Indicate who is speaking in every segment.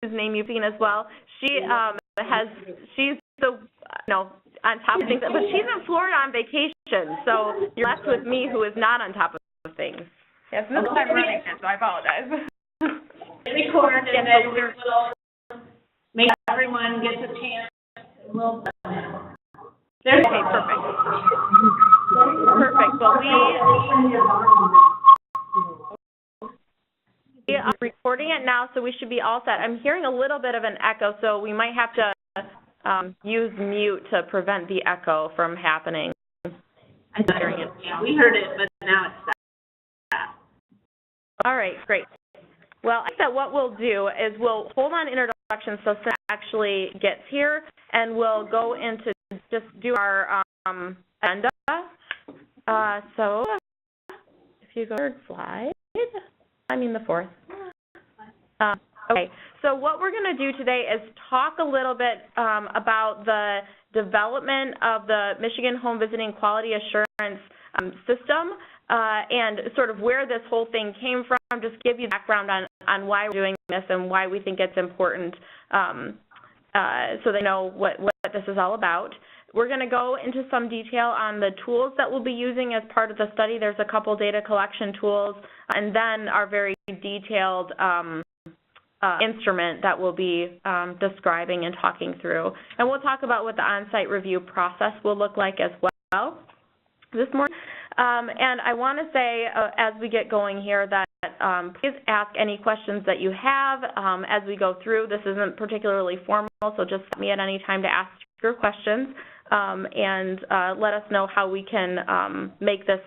Speaker 1: name you've seen as well. She she's the, on top of things, but she's in Florida on vacation, so you're left with me who is not on top of things. Yes, this is I'm running it, so I apologize.
Speaker 2: Record and then we'll make everyone get a chance. We'll there's
Speaker 1: okay, perfect. Perfect. Well, we are recording it now, so we should be all set. I'm hearing a little bit of an echo, so we might have to use mute to prevent the echo from happening.
Speaker 2: Yeah, we heard it, but now it's stopped.
Speaker 1: All right, great. Well, I think that what we'll do is we'll hold on introductions so Cindy actually gets here, and we'll go into just do our agenda. So if you go to the third slide, the fourth. Okay, so what we're going to do today is talk a little bit about the development of the Michigan Home Visiting Quality Assurance system and sort of where this whole thing came from, just give you background on why we're doing this and why we think it's important so they know what this is all about. We're going to go into some detail on the tools that we'll be using as part of the study. There's a couple data collection tools, and then our very detailed instrument that we'll be describing and talking through. And we'll talk about what the on-site review process will look like as well this morning. And I want to say, as we get going here, that please ask any questions that you have as we go through. This isn't particularly formal, so just stop me at any time to ask your questions and let us know how we can make this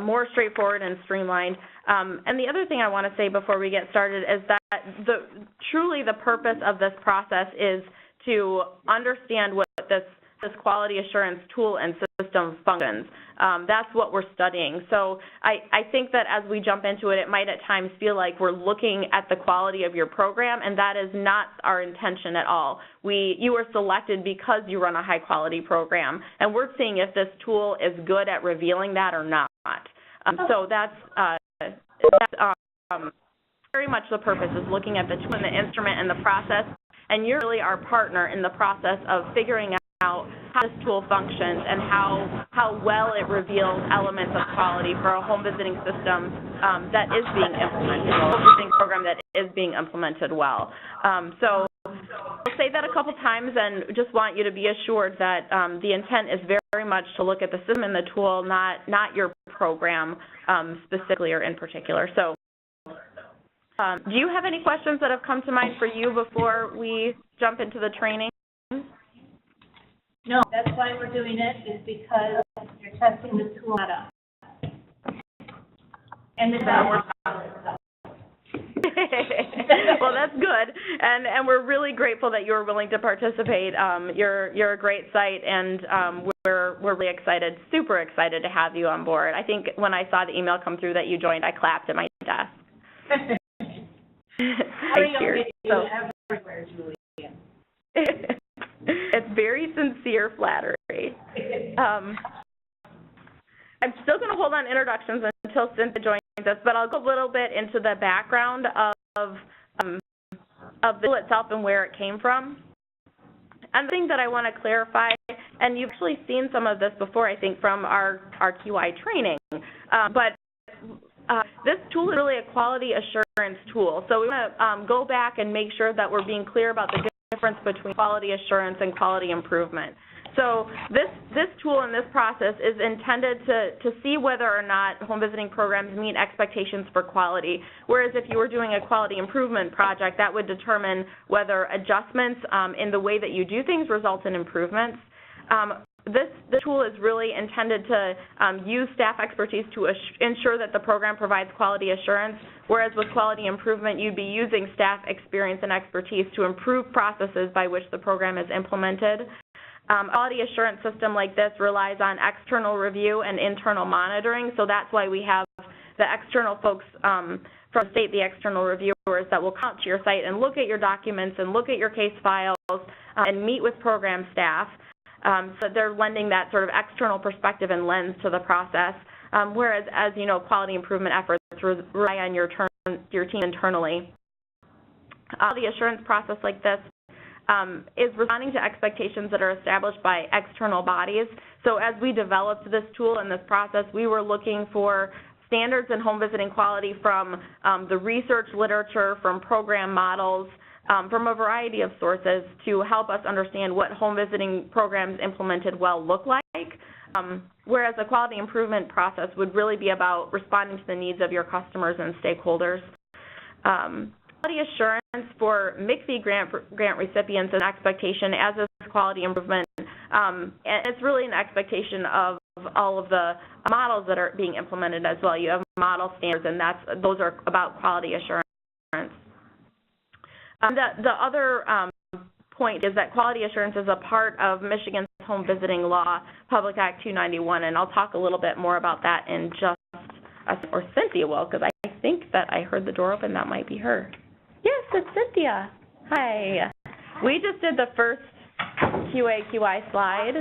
Speaker 1: more straightforward and streamlined. And the other thing I want to say before we get started is that truly the purpose of this process is to understand what this quality assurance tool and system functions. That's what we're studying. So I think that as we jump into it, it might at times feel like we're looking at the quality of your program, and that is not our intention at all. You were selected because you run a high-quality program, and we're seeing if this tool is good at revealing that or not. So that's very much the purpose, is looking at the tool and the instrument and the process, and you're really our partner in the process of figuring out how this tool functions and how well it reveals elements of quality for a home visiting system that is being implemented, a home visiting program that is being implemented well. So I'll say that a couple times and just want you to be assured that the intent is very much to look at the system and the tool, not your program specifically or in particular. So do you have any questions that have come to mind for you before we jump into the training?
Speaker 2: No, that's why we're doing it, is because you're testing the tool data. And the data.
Speaker 1: Well, that's good, and we're really grateful that you were willing to participate. You're a great site, and we're really excited, super excited to have you on board. I think when I saw the email come through that you joined, I clapped at my desk. Cheers. So,
Speaker 2: everywhere, Julia.
Speaker 1: It's very sincere flattery. I'm still going to hold on introductions until Cynthia joins us, but I'll go a little bit into the background of the tool itself and where it came from. And the thing that I want to clarify, and you've actually seen some of this before, I think, from our QI training, but this tool is really a quality assurance tool. So we want to go back and make sure that we're being clear about the difference between quality assurance and quality improvement. So this tool and this process is intended to see whether or not home visiting programs meet expectations for quality, whereas if you were doing a quality improvement project, that would determine whether adjustments in the way that you do things result in improvements. This tool is really intended to use staff expertise to ensure that the program provides quality assurance, whereas with quality improvement, you'd be using staff experience and expertise to improve processes by which the program is implemented. A quality assurance system like this relies on external review and internal monitoring, so that's why we have the external folks from the state, the external reviewers that will come to your site and look at your documents and look at your case files and meet with program staff. So they're lending that sort of external perspective and lens to the process, whereas, as you know, quality improvement efforts rely on your team internally. The assurance process like this is responding to expectations that are established by external bodies. So as we developed this tool and this process, we were looking for standards in home visiting quality from the research literature, from program models, from a variety of sources to help us understand what home visiting programs implemented well look like, whereas a quality improvement process would really be about responding to the needs of your customers and stakeholders. Quality assurance for MPHI grant recipients is an expectation, as is quality improvement, and it's really an expectation of all of the models that are being implemented as well. You have model standards, and those are about quality assurance. The other point is that quality assurance is a part of Michigan's home visiting law, Public Act 291, and I'll talk a little bit more about that in just or Cynthia will, because I think that I heard the door open. That might be her. Yes, it's Cynthia. Hi. We just did the first QA/QI slide.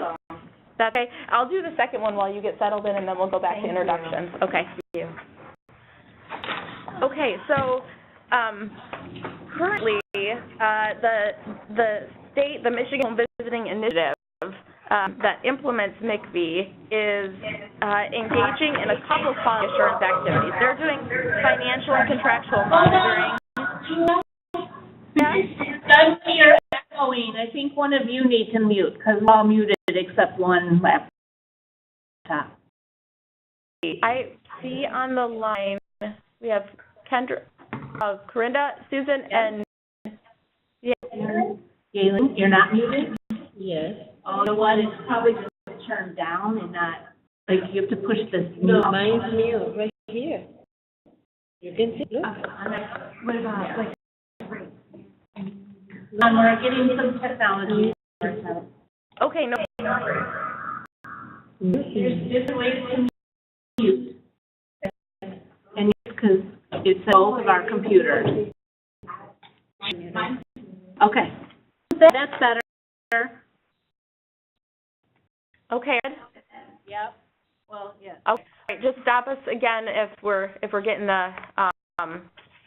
Speaker 1: That's okay. I'll do the second one while you get settled in, and then we'll go back to introductions. Okay. Thank you. Okay, so currently the Michigan Home Visiting Initiative that implements MPHI is engaging in a couple of quality assurance activities. They're doing financial and contractual monitoring.
Speaker 2: You're echoing. I think one of you need to mute, because we're all muted except one laptop.
Speaker 1: I see on the line we have Kendra, Corinda, Susan, and
Speaker 2: Galen, you're not muted? Yes. Oh, you know what? It's probably just turned down and not, like, you have to push this.
Speaker 3: No, mine's mute right here. You can see. Look.
Speaker 2: What about, like, we're getting some technology.
Speaker 1: Okay, no.
Speaker 2: There's different ways to mute. And because it's both of our computers. Okay. That's better.
Speaker 1: Okay.
Speaker 2: Yep. Well, yeah.
Speaker 1: Okay. Just stop us again if we're getting the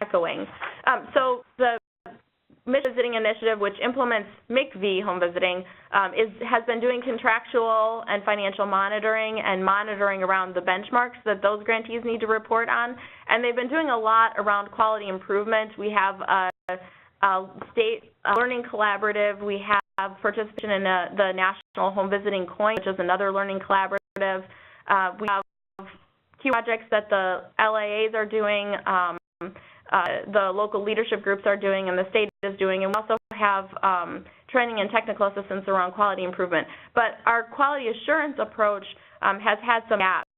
Speaker 1: echoing. So the Michigan Visiting Initiative, which implements MPHI home visiting, has been doing contractual and financial monitoring and monitoring around the benchmarks that those grantees need to report on, and they've been doing a lot around quality improvement. We have a state learning collaborative. We have participation in the National Home Visiting Coin, which is another learning collaborative. We have key projects that the LAAs are doing, the local leadership groups are doing, and the state is doing, and we also have training and technical assistance around quality improvement. But our quality assurance approach has had some gaps.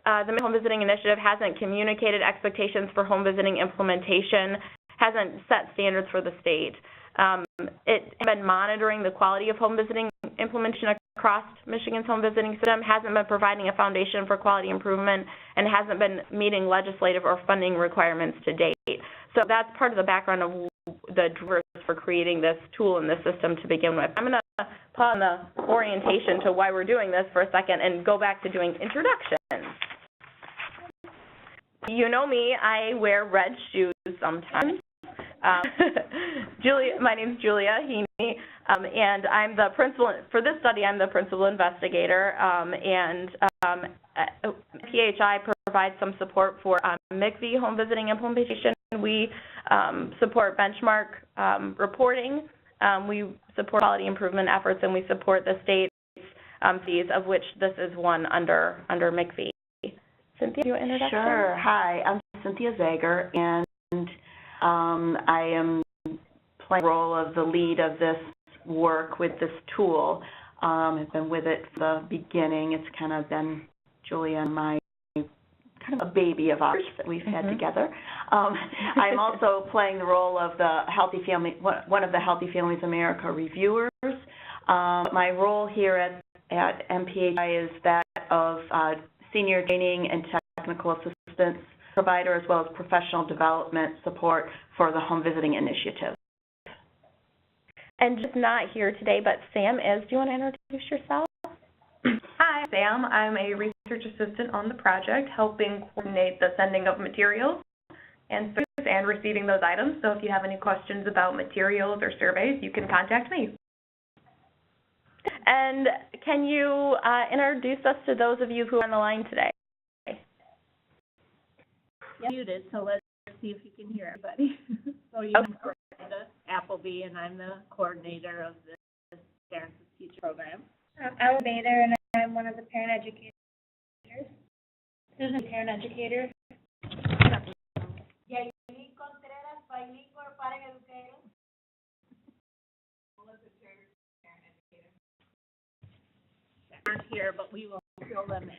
Speaker 1: The Home Visiting Initiative hasn't communicated expectations for home visiting implementation, hasn't set standards for the state. It has been monitoring the quality of home visiting implementation across Michigan's home visiting system, hasn't been providing a foundation for quality improvement, and hasn't been meeting legislative or funding requirements to date. So that's part of the background of the drivers for creating this tool in the system to begin with. I'm going to pause on the orientation to why we're doing this for a second and go back to doing introductions. You know me, I wear red shoes sometimes. My name's Julia Heaney, and I'm the principal, for this study, I'm the principal investigator, and MPHI provides some support for MPHI home visiting implementation. We support benchmark reporting, we support quality improvement efforts, and we support the state's fees, of which this is one under MPHI. Cynthia, you introduction?
Speaker 4: Sure. Hi, I'm Cynthia Zager, and I am playing the role of the lead of this work with this tool. I've been with it from the beginning. It's kind of been Julia and my kind of a baby of ours that we've had together. I'm also playing the role of the Healthy Family, one of the Healthy Families America reviewers. My role here at MPHI is that of senior training and technical assistance provider, as well as professional development support for the Home Visiting Initiative.
Speaker 1: And just not here today, but Sam is. Do you want to introduce yourself?
Speaker 5: Hi, Sam. I'm a research assistant on the project, helping coordinate the sending of materials. And Susan and receiving those items. So if you have any questions about materials or surveys, you can contact me.
Speaker 1: And can you introduce us to those of you who are on the line today?
Speaker 2: Yeah, muted, so let's see if you can hear everybody. So you I'm Brenda Appleby, and I'm the coordinator of the Parents of Teacher program.
Speaker 3: I'm Bader, and I'm one of the parent educators. Susan, parent educator. Yaeli Contreras, bilingual parent educator.
Speaker 2: Aren't here, but we will fill them in.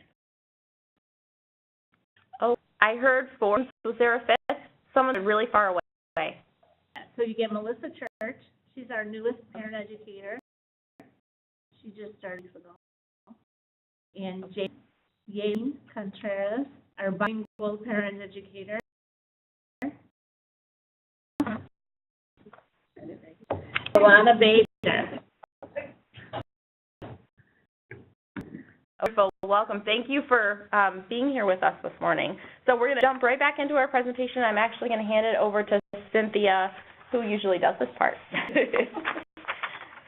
Speaker 1: Oh, I heard 4. Was there a 5th? Someone really far away.
Speaker 2: So you get Melissa Church. She's our newest parent educator. She just started ago. And Yaeli Contreras, our bilingual parent educator. Alana Bader.
Speaker 1: Well, welcome. Thank you for being here with us this morning. So we're going to jump right back into our presentation. I'm actually going to hand it over to Cynthia, who usually does this part.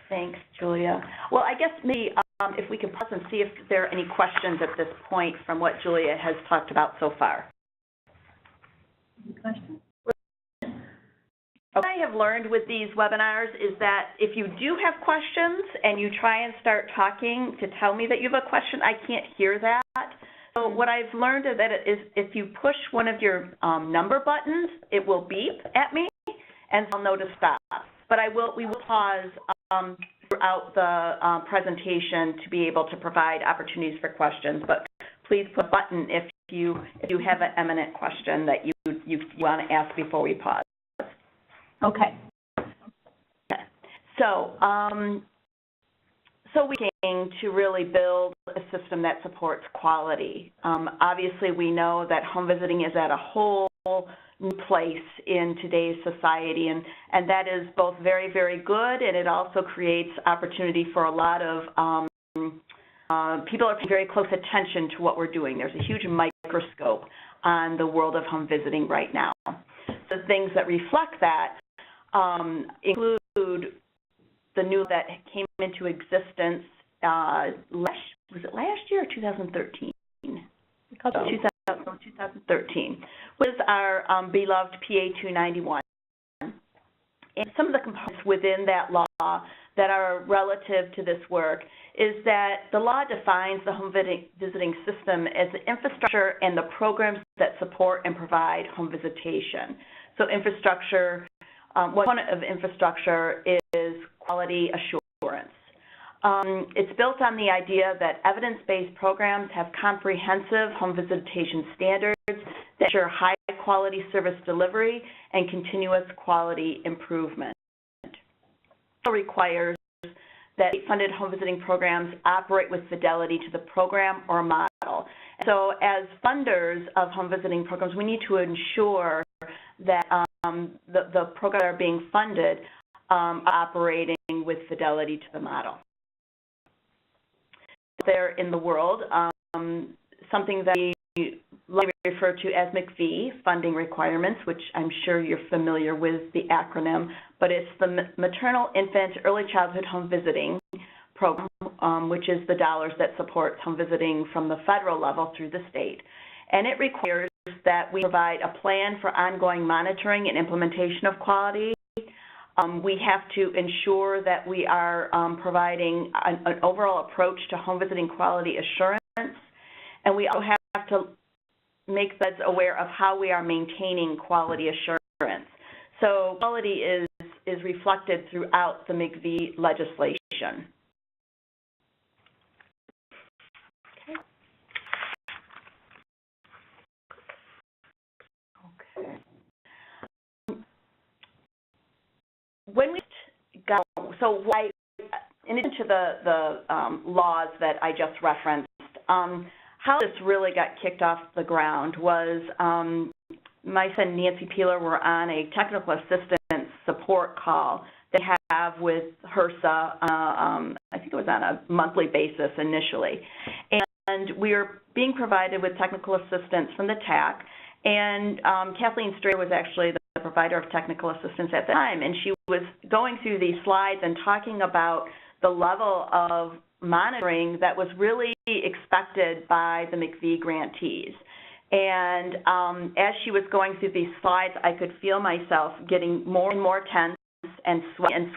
Speaker 4: Thanks, Julia. Well, I guess maybe if we could pause and see if there are any questions at this point from what Julia has talked about so far.
Speaker 2: Any questions?
Speaker 4: What I have learned with these webinars is that if you do have questions and you try and start talking to tell me that you have a question, I can't hear that. So what I've learned is that if you push one of your number buttons, it will beep at me, and I'll know to stop. But we will pause throughout the presentation to be able to provide opportunities for questions. But please put a button if you have an imminent question that you want to ask before we pause.
Speaker 2: Okay.
Speaker 4: So, so we're looking to really build a system that supports quality. Obviously, we know that home visiting is at a whole new place in today's society, and that is both very, very good, and it also creates opportunity for a lot of people are paying very close attention to what we're doing. There's a huge microscope on the world of home visiting right now. So things that reflect that include the new that came into existence was it last year or 2013? 2013 was our beloved PA 291. And some of the components within that law that are relative to this work is that the law defines the home visiting system as the infrastructure and the programs that support and provide home visitation. So infrastructure, one component of infrastructure is quality assurance. It's built on the idea that evidence-based programs have comprehensive home visitation standards that ensure high-quality service delivery and continuous quality improvement. It also requires that state-funded home visiting programs operate with fidelity to the program or model. So as funders of home visiting programs, we need to ensure that the programs that are being funded are operating with fidelity to the model. There in the world, something that we refer to as MPHI funding requirements, which I'm sure you're familiar with the acronym, but it's the Maternal Infant Early Childhood Home Visiting Program, which is the dollars that supports home visiting from the federal level through the state. And it requires that we provide a plan for ongoing monitoring and implementation of quality. We have to ensure that we are providing an overall approach to home visiting quality assurance, and we also have to make us aware of how we are maintaining quality assurance. So quality is reflected throughout the MHVQAS legislation. When we go, so why, in addition to the laws that I just referenced, how this really got kicked off the ground was my son Nancy Peeler were on a technical assistance support call they have with HRSA. I think it was on a monthly basis initially, and we were being provided with technical assistance from the TAC, and Kathleen Strayer was actually the provider of technical assistance at the time, and she was going through these slides and talking about the level of monitoring that was really expected by the MPHI grantees. And as she was going through these slides, I could feel myself getting more and more tense and sweating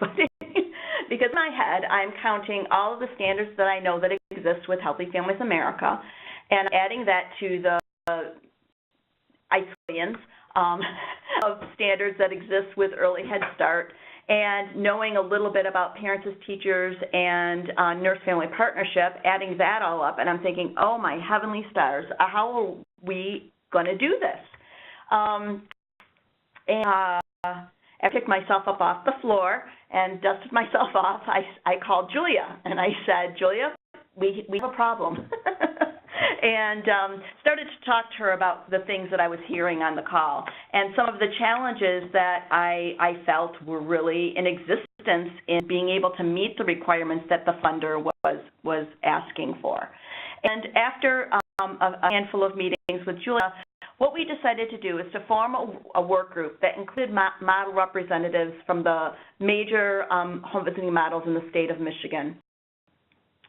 Speaker 4: because in my head, I'm counting all of the standards that I know that exist with Healthy Families America, and adding that to the isolations of standards that exist with Early Head Start, and knowing a little bit about Parents as Teachers and Nurse-Family Partnership, adding that all up, and I'm thinking, oh my heavenly stars, how are we going to do this? I picked myself up off the floor and dusted myself off. I called Julia, and I said, Julia, we have a problem. And started to talk to her about the things that I was hearing on the call and some of the challenges that I felt were really in existence in being able to meet the requirements that the funder was asking for. And after a handful of meetings with Julia, what we decided to do is to form a work group that included model representatives from the major home visiting models in the state of Michigan.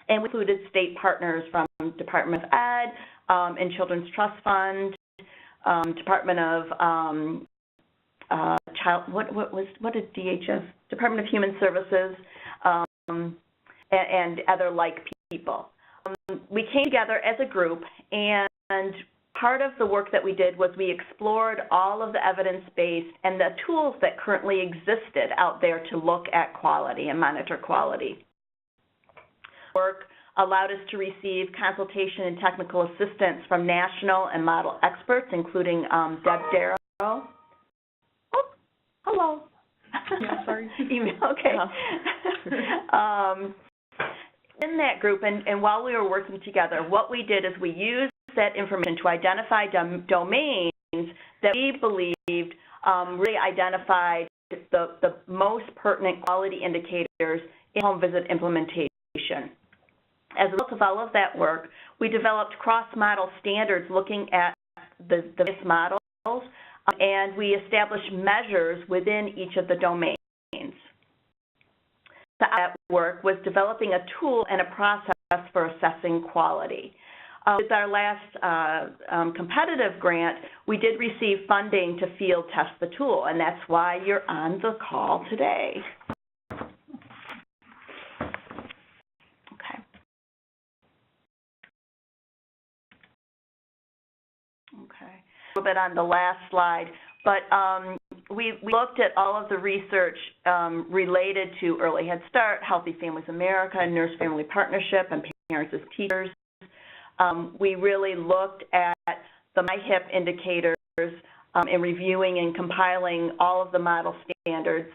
Speaker 4: And we included state partners from Department of Ed and Children's Trust Fund, Department of what did DHS? Department of Human Services, and other like people. We came together as a group, and part of the work that we did was we explored all of the evidence-based and the tools that currently existed out there to look at quality and monitor quality. Work allowed us to receive consultation and technical assistance from national and model experts, including Deb Darrow. Oh, hello.
Speaker 5: Yeah, sorry.
Speaker 4: Email, okay. In that group, and while we were working together, what we did is we used that information to identify domains that we believed really identified the most pertinent quality indicators in home visit implementation. As a result of all of that work, we developed cross-model standards looking at the various models, and we established measures within each of the domains. That work was developing a tool and a process for assessing quality. With our last competitive grant, we did receive funding to field test the tool, and that's why you're on the call today. A little bit on the last slide, but we looked at all of the research related to Early Head Start, Healthy Families America, Nurse-Family Partnership, and Parents as Teachers. We really looked at the MyHIP indicators in reviewing and compiling all of the model standards,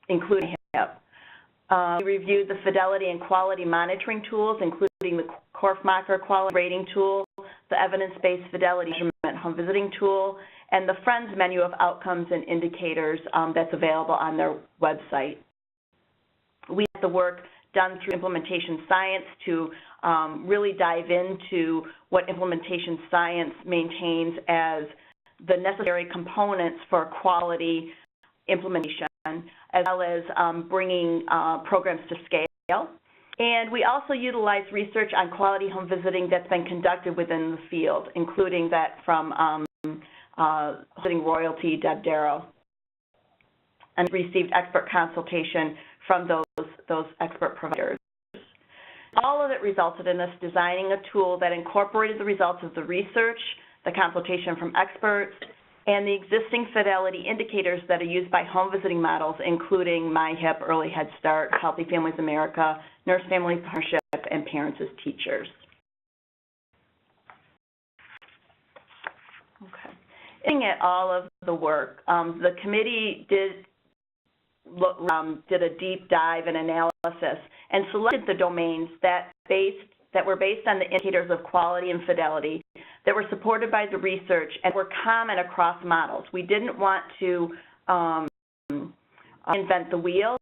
Speaker 4: including HIP. We reviewed the fidelity and quality monitoring tools, including the Korfmacher quality rating tool, the evidence-based fidelity measurement home visiting tool, and the Friends menu of outcomes and indicators that's available on their website. We had the work done through implementation science to really dive into what implementation science maintains as the necessary components for quality implementation, as well as bringing programs to scale. And we also utilize research on quality home visiting that's been conducted within the field, including that from Visiting Royalty, Deb Darrow, and received expert consultation from those expert providers. All of it resulted in us designing a tool that incorporated the results of the research, the consultation from experts, and the existing fidelity indicators that are used by home visiting models, including MyHIP, Early Head Start, Healthy Families America, Nurse-Family Partnership, and Parents as Teachers. Okay. Looking at all of the work, the committee did a deep dive and analysis and selected the domains that were based on the indicators of quality and fidelity that were supported by the research and were common across models. We didn't want to invent the wheel,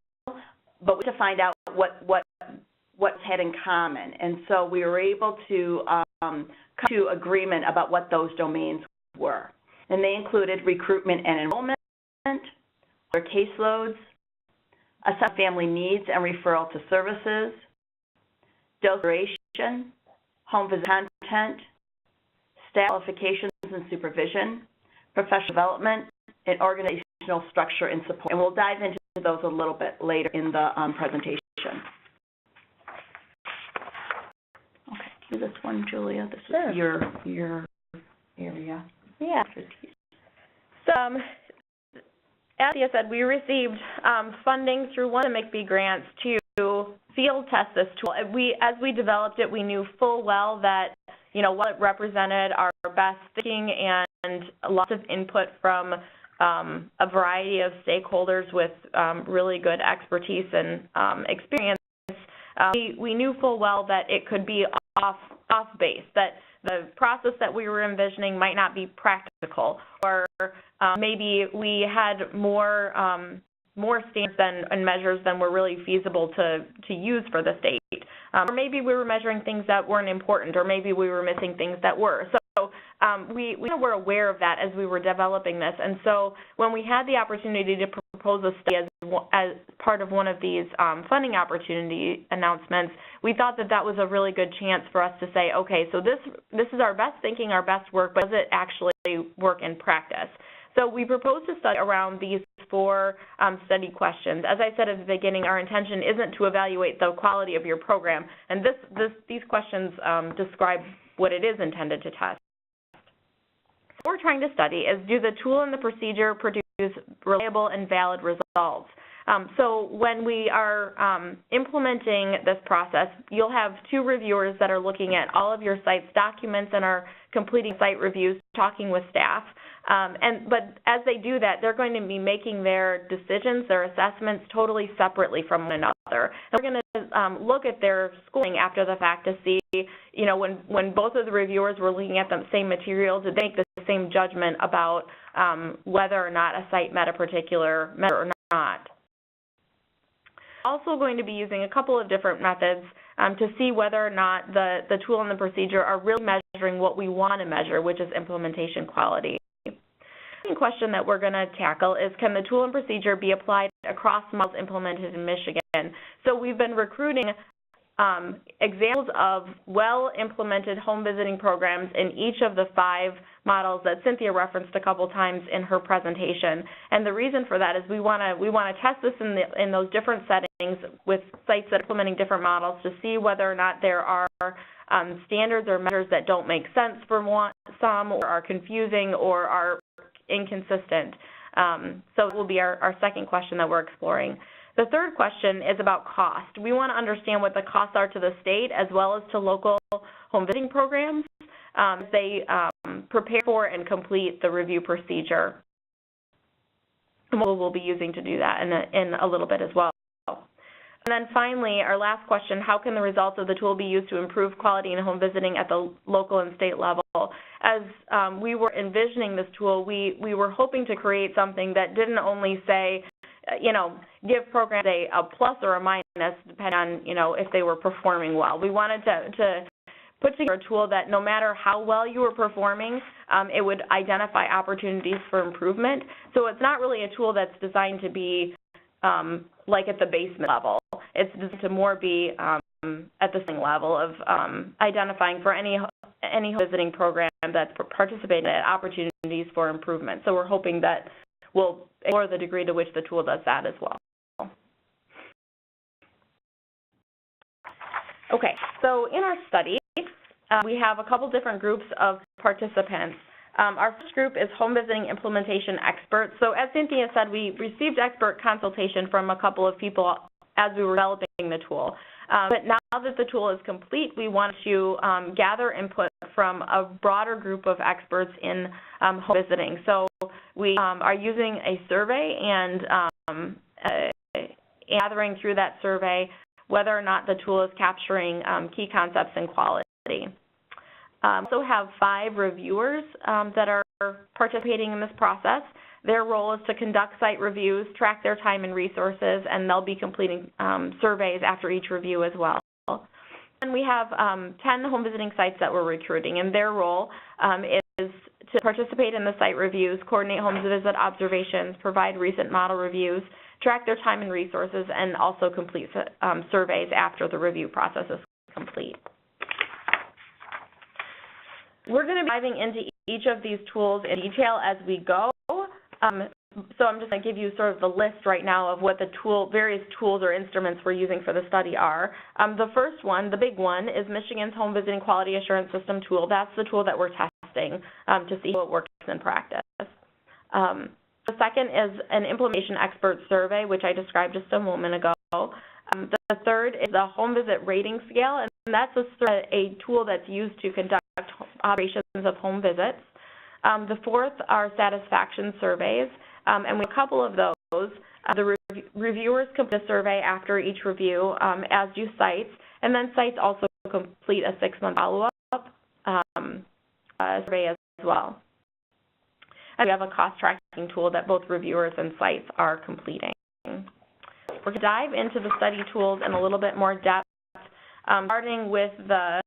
Speaker 4: but to find out what had in common. And so we were able to come to agreement about what those domains were. And they included recruitment and enrollment, or caseloads, assess family needs and referral to services, dose duration, home visit content, staff qualifications and supervision, professional development, and organizational structure and support. And we'll dive into those a little bit later in the presentation. Okay, do this one, Julia. This is your area.
Speaker 1: Yeah. So, as Thea said, we received funding through one of the MPHI grants to field test this tool. As we developed it, we knew full well that, you know, what it represented our best thinking and lots of input from a variety of stakeholders with really good expertise and experience. We knew full well that it could be off base, that the process that we were envisioning might not be practical, or maybe we had more standards and measures than were really feasible to use for the state. Or maybe we were measuring things that weren't important, or maybe we were missing things that were. So we were aware of that as we were developing this. And so when we had the opportunity to propose a study as part of one of these funding opportunity announcements, we thought that that was a really good chance for us to say, okay, so this is our best thinking, our best work, but does it actually work in practice? So we proposed a study around these 4 study questions. As I said at the beginning, our intention isn't to evaluate the quality of your program, and these questions describe what it is intended to test. What we're trying to study is, do the tool and the procedure produce reliable and valid results? So when we are implementing this process, you'll have 2 reviewers that are looking at all of your site's documents and are completing site reviews, talking with staff. But as they do that, they're going to be making their decisions, their assessments, totally separately from one another. And we're going to look at their scoring after the fact to see, you know, when both of the reviewers were looking at the same material, did they make the same judgment about whether or not a site met a particular measure or not. Also going to be using a couple of different methods to see whether or not the tool and the procedure are really measuring what we want to measure, which is implementation quality. The second question that we're going to tackle is, can the tool and procedure be applied across models implemented in Michigan? So we've been recruiting examples of well-implemented home visiting programs in each of the 5 models that Cynthia referenced a couple times in her presentation. And the reason for that is we want to test this in those different settings with sites that are implementing different models to see whether or not there are standards or measures that don't make sense for some, or are confusing, or are inconsistent. So it will be our second question that we're exploring. The third question is about cost. We want to understand what the costs are to the state as well as to local home visiting programs as they prepare for and complete the review procedure. And we'll be using to do that in a little bit as well. And then finally, our last question, how can the results of the tool be used to improve quality in home visiting at the local and state level? As we were envisioning this tool, we were hoping to create something that didn't only say, you know, give programs a plus or a minus depending on, you know, if they were performing well. We wanted to put together a tool that no matter how well you were performing, it would identify opportunities for improvement. So it's not really a tool that's designed to be like at the basement level. It's designed to more be at the same level of identifying for any home visiting program that's participating in opportunities for improvement. So we're hoping that we'll explore the degree to which the tool does that as well. Okay, so in our study, we have a couple different groups of participants. Our first group is home visiting implementation experts. So as Cynthia said, we received expert consultation from a couple of people as we were developing the tool. But now that the tool is complete, we want to gather input from a broader group of experts in home visiting. So we are using a survey and gathering through that survey whether or not the tool is capturing key concepts and quality. We also have 5 reviewers that are participating in this process. Their role is to conduct site reviews, track their time and resources, and they'll be completing surveys after each review as well. And we have 10 home visiting sites that we're recruiting, and their role is to participate in the site reviews, coordinate home visit observations, provide recent model reviews, track their time and resources, and also complete surveys after the review process is complete. We're going to be diving into each of these tools in detail as we go. So I'm just going to give you sort of the list right now of what the various tools or instruments we're using for the study are. The first one, the big one, is Michigan's Home Visiting Quality Assurance System tool. That's the tool that we're testing to see how it works in practice. The second is an implementation expert survey, which I described just a moment ago. The third is the home visit rating scale, and that's a tool that's used to conduct operations of home visits. The fourth are satisfaction surveys, and we have a couple of those. The reviewers complete a survey after each review, as do sites, and then sites also complete a 6-month follow-up survey as well. And we have a cost tracking tool that both reviewers and sites are completing. We're going to dive into the study tools in a little bit more depth, starting with the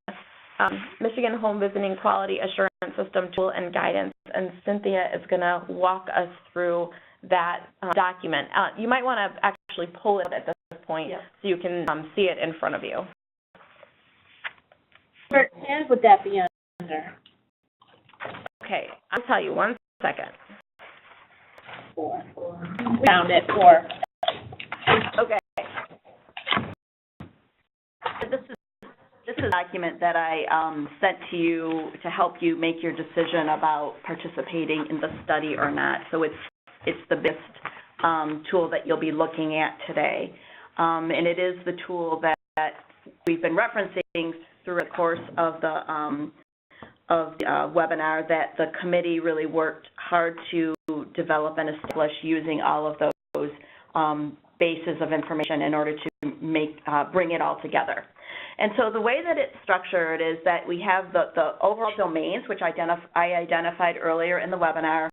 Speaker 1: Michigan Home Visiting Quality Assurance System tool and guidance, and Cynthia is going to walk us through that document. You might want to actually pull it at this point so you can see it in front of you.
Speaker 2: What hand would that be under?
Speaker 1: Okay, I'll tell you, 1 second.
Speaker 2: 4. Found it, 4.
Speaker 1: Okay.
Speaker 4: This is a document that I sent to you to help you make your decision about participating in the study or not. So it's the best tool that you'll be looking at today. And it is the tool that we've been referencing through the course of the webinar that the committee really worked hard to develop and establish using all of those bases of information in order to bring it all together. And so the way that it's structured is that we have the overall domains, which I identified earlier in the webinar.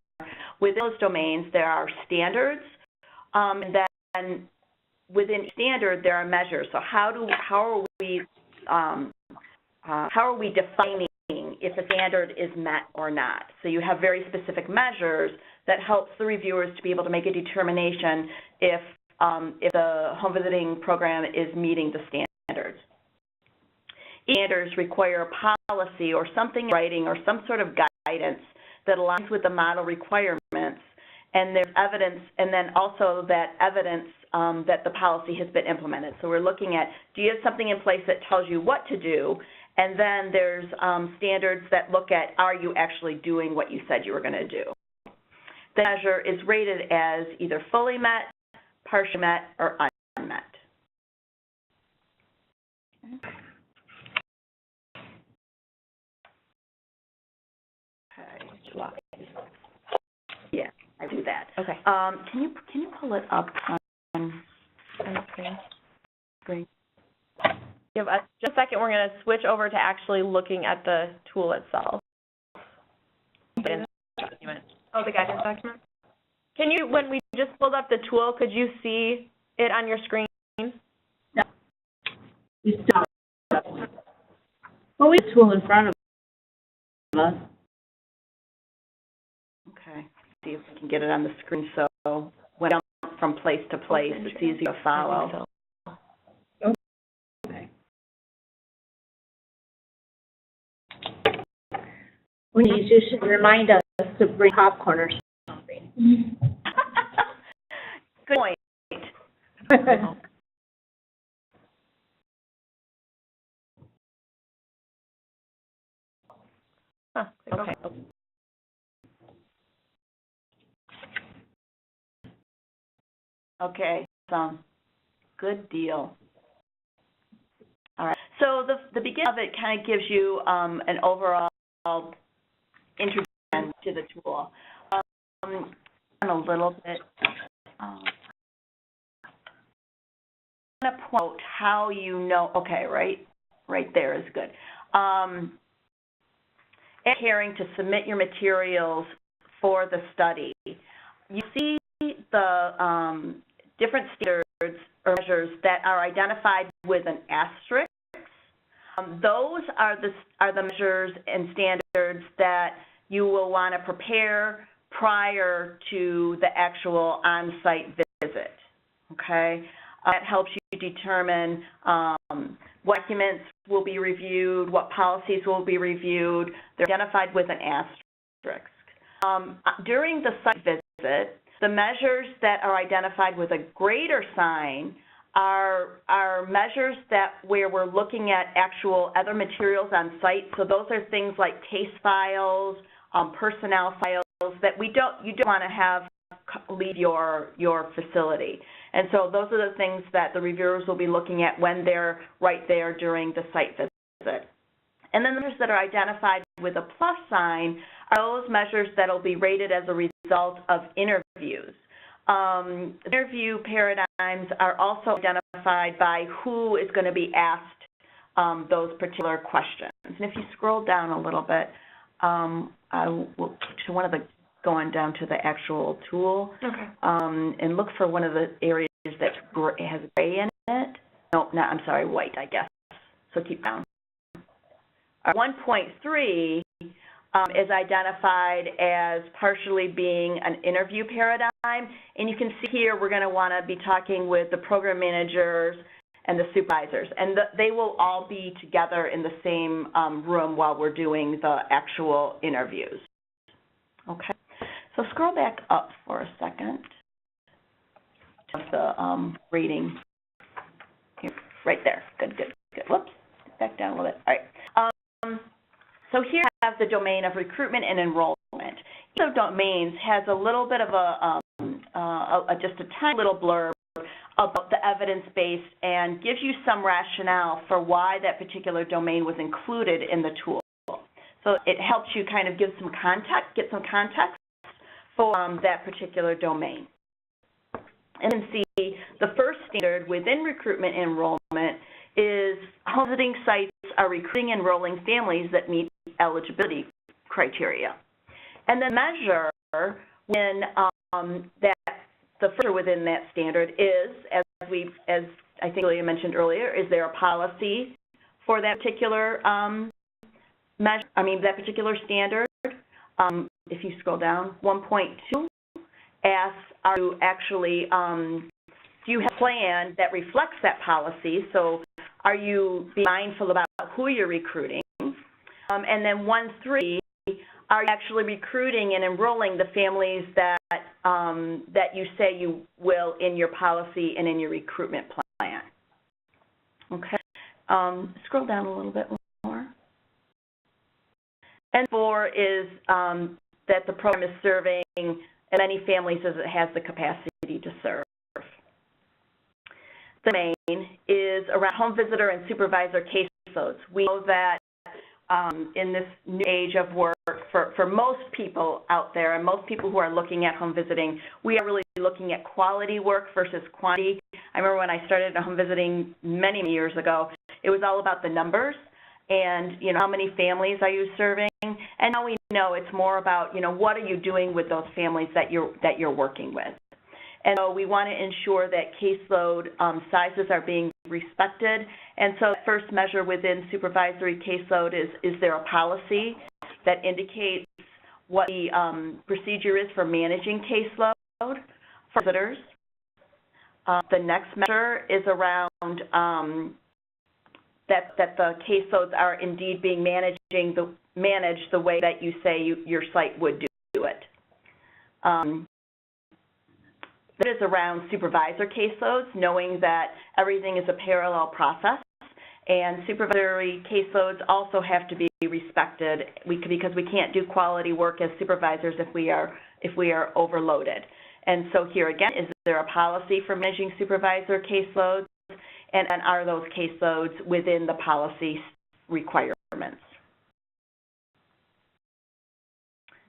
Speaker 4: Within those domains, there are standards, and then within each standard, there are measures. So how are we defining if a standard is met or not? So you have very specific measures that helps the reviewers to be able to make a determination if the home visiting program is meeting the standards. Standards require a policy or something in writing or some sort of guidance that aligns with the model requirements, and there's evidence, and then also that evidence that the policy has been implemented. So we're looking at, do you have something in place that tells you what to do, and then there's standards that look at, are you actually doing what you said you were going to do? The measure is rated as either fully met, partially met, or unmet. Yeah, I do that.
Speaker 1: Okay.
Speaker 4: Can you pull it up on
Speaker 1: the screen? Give us just a second. We're going to switch over to actually looking at the tool itself. Document. Oh, the guidance document. Can you, when we just pulled up the tool, could you see it on your screen?
Speaker 2: No. You stop. Well, we have a tool in front of us.
Speaker 4: Okay. See if we can get it on the screen so when I jump from place to place, it's easy to follow.
Speaker 2: Okay. You should remind us to bring popcorn or something.
Speaker 4: Good point.
Speaker 1: Okay.
Speaker 4: Okay, good deal. All right, so the beginning of it kind of gives you an overall introduction to the tool. A little bit, I'm going to point out how you know, okay, right there is good. Adhering to submit your materials for the study. You see the different standards or measures that are identified with an asterisk. Those are the measures and standards that you will want to prepare prior to the actual on-site visit, okay? That helps you determine what documents will be reviewed, what policies will be reviewed. They're identified with an asterisk. During the site visit, the measures that are identified with a greater sign are measures where we're looking at actual other materials on site. So those are things like case files, personnel files that you don't want to have leave your facility. And so those are the things that the reviewers will be looking at when they're right there during the site visit. And then the measures that are identified with a plus sign are those measures that will be rated as a result of interviews. Interview paradigms are also identified by who is going to be asked those particular questions. And if you scroll down a little bit, I will to one of the going down to the actual tool, okay. And look for one of the areas that has gray in it. No, I'm sorry, white, I guess. So keep down. 1.3 is identified as partially being an interview paradigm. And you can see here we're going to want to be talking with the program managers and the supervisors. And they will all be together in the same room while we're doing the actual interviews. Okay. So scroll back up for a second to the rating. Here, right there. Good. Whoops. Back down a little bit. All right. So here I have the domain of recruitment and enrollment. Each of domains has a little bit of just a tiny little blurb about the evidence base and gives you some rationale for why that particular domain was included in the tool. So it helps you kind of get some context for that particular domain. And then see the first standard within recruitment and enrollment is home visiting sites are recruiting and enrolling families that meet eligibility criteria. And then measure when that the first that standard is, as I think Julia mentioned earlier, is there a policy for that particular that particular standard? If you scroll down, 1.2 asks, are you actually, do you have a plan that reflects that policy? So are you being mindful about who you're recruiting? And then 1.3, are you actually recruiting and enrolling the families that you say you will in your policy and in your recruitment plan? Okay. Scroll down a little bit more. And 4 is that the program is serving as many families as it has the capacity to serve. The main is around home visitor and supervisor caseloads. We know that in this new age of work, for most people out there and most people who are looking at home visiting, we are really looking at quality work versus quantity. I remember when I started home visiting many years ago, it was all about the numbers and, how many families are you serving? And now we know it's more about, what are you doing with those families that you're working with? And so we want to ensure that caseload sizes are being respected. And so the first measure within supervisory caseload is there a policy that indicates what the procedure is for managing caseload for visitors. The next measure is around that the caseloads are indeed being managed the way that you say your site would do it. That is around supervisor caseloads, knowing that everything is a parallel process, and supervisory caseloads also have to be respected because we can't do quality work as supervisors if we are overloaded. And so here again, is there a policy for managing supervisor caseloads, and are those caseloads within the policy requirements?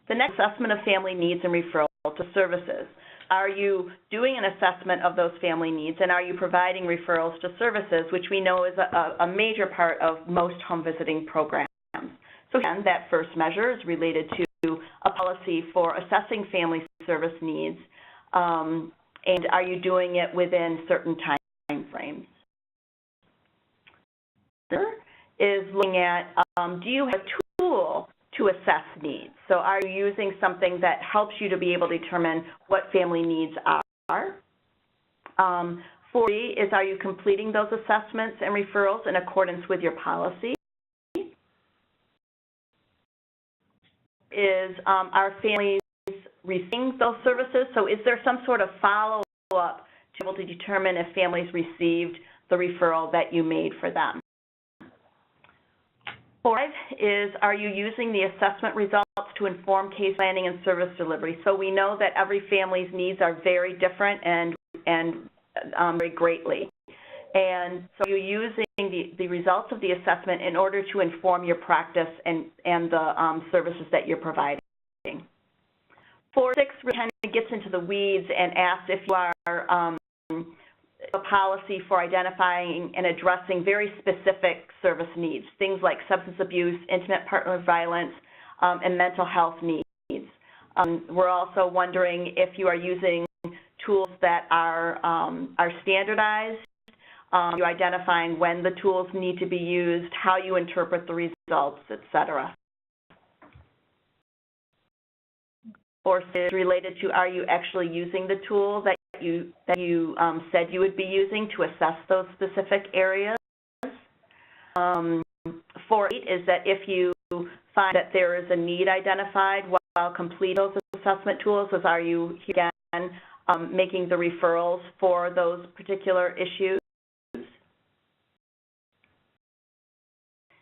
Speaker 4: The next assessment of family needs and referral to services. Are you doing an assessment of those family needs, and are you providing referrals to services, which we know is a major part of most home visiting programs? So again, that first measure is related to a policy for assessing family service needs, and are you doing it within certain time frames? Third is looking at, do you have a tool to assess needs. So are you using something that helps you to be able to determine what family needs are? 4 is, are you completing those assessments and referrals in accordance with your policy? Is, are families receiving those services? So is there some sort of follow-up to be able to determine if families received the referral that you made for them? 5 is, are you using the assessment results to inform case planning and service delivery? So we know that every family's needs are very different and very greatly. And so you're using the results of the assessment in order to inform your practice and the services that you're providing. 4, 6 kind of gets into the weeds and asks if you are a policy for identifying and addressing very specific service needs, things like substance abuse, intimate partner violence, and mental health needs. We're also wondering if you are using tools that are standardized. You're identifying when the tools need to be used, how you interpret the results, et cetera. 4 is related to, are you actually using the tool that you said you would be using to assess those specific areas? 4.8 is that if you find that there is a need identified while completing those assessment tools, is are you, again, making the referrals for those particular issues?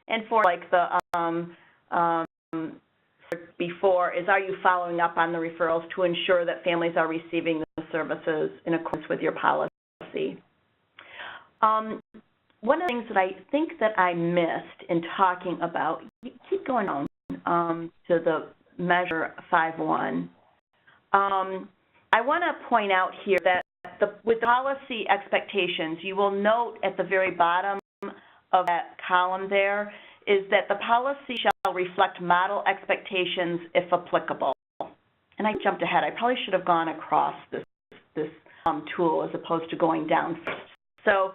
Speaker 4: And 4, like the before, is are you following up on the referrals to ensure that families are receiving the services in accordance with your policy? One of the things that I think that I missed in talking about, keep going on to the measure 5.1. I want to point out here that with policy expectations, you will note at the very bottom of that column there is that the policy shall reflect model expectations if applicable. And I jumped ahead. I probably should have gone across this tool as opposed to going down. So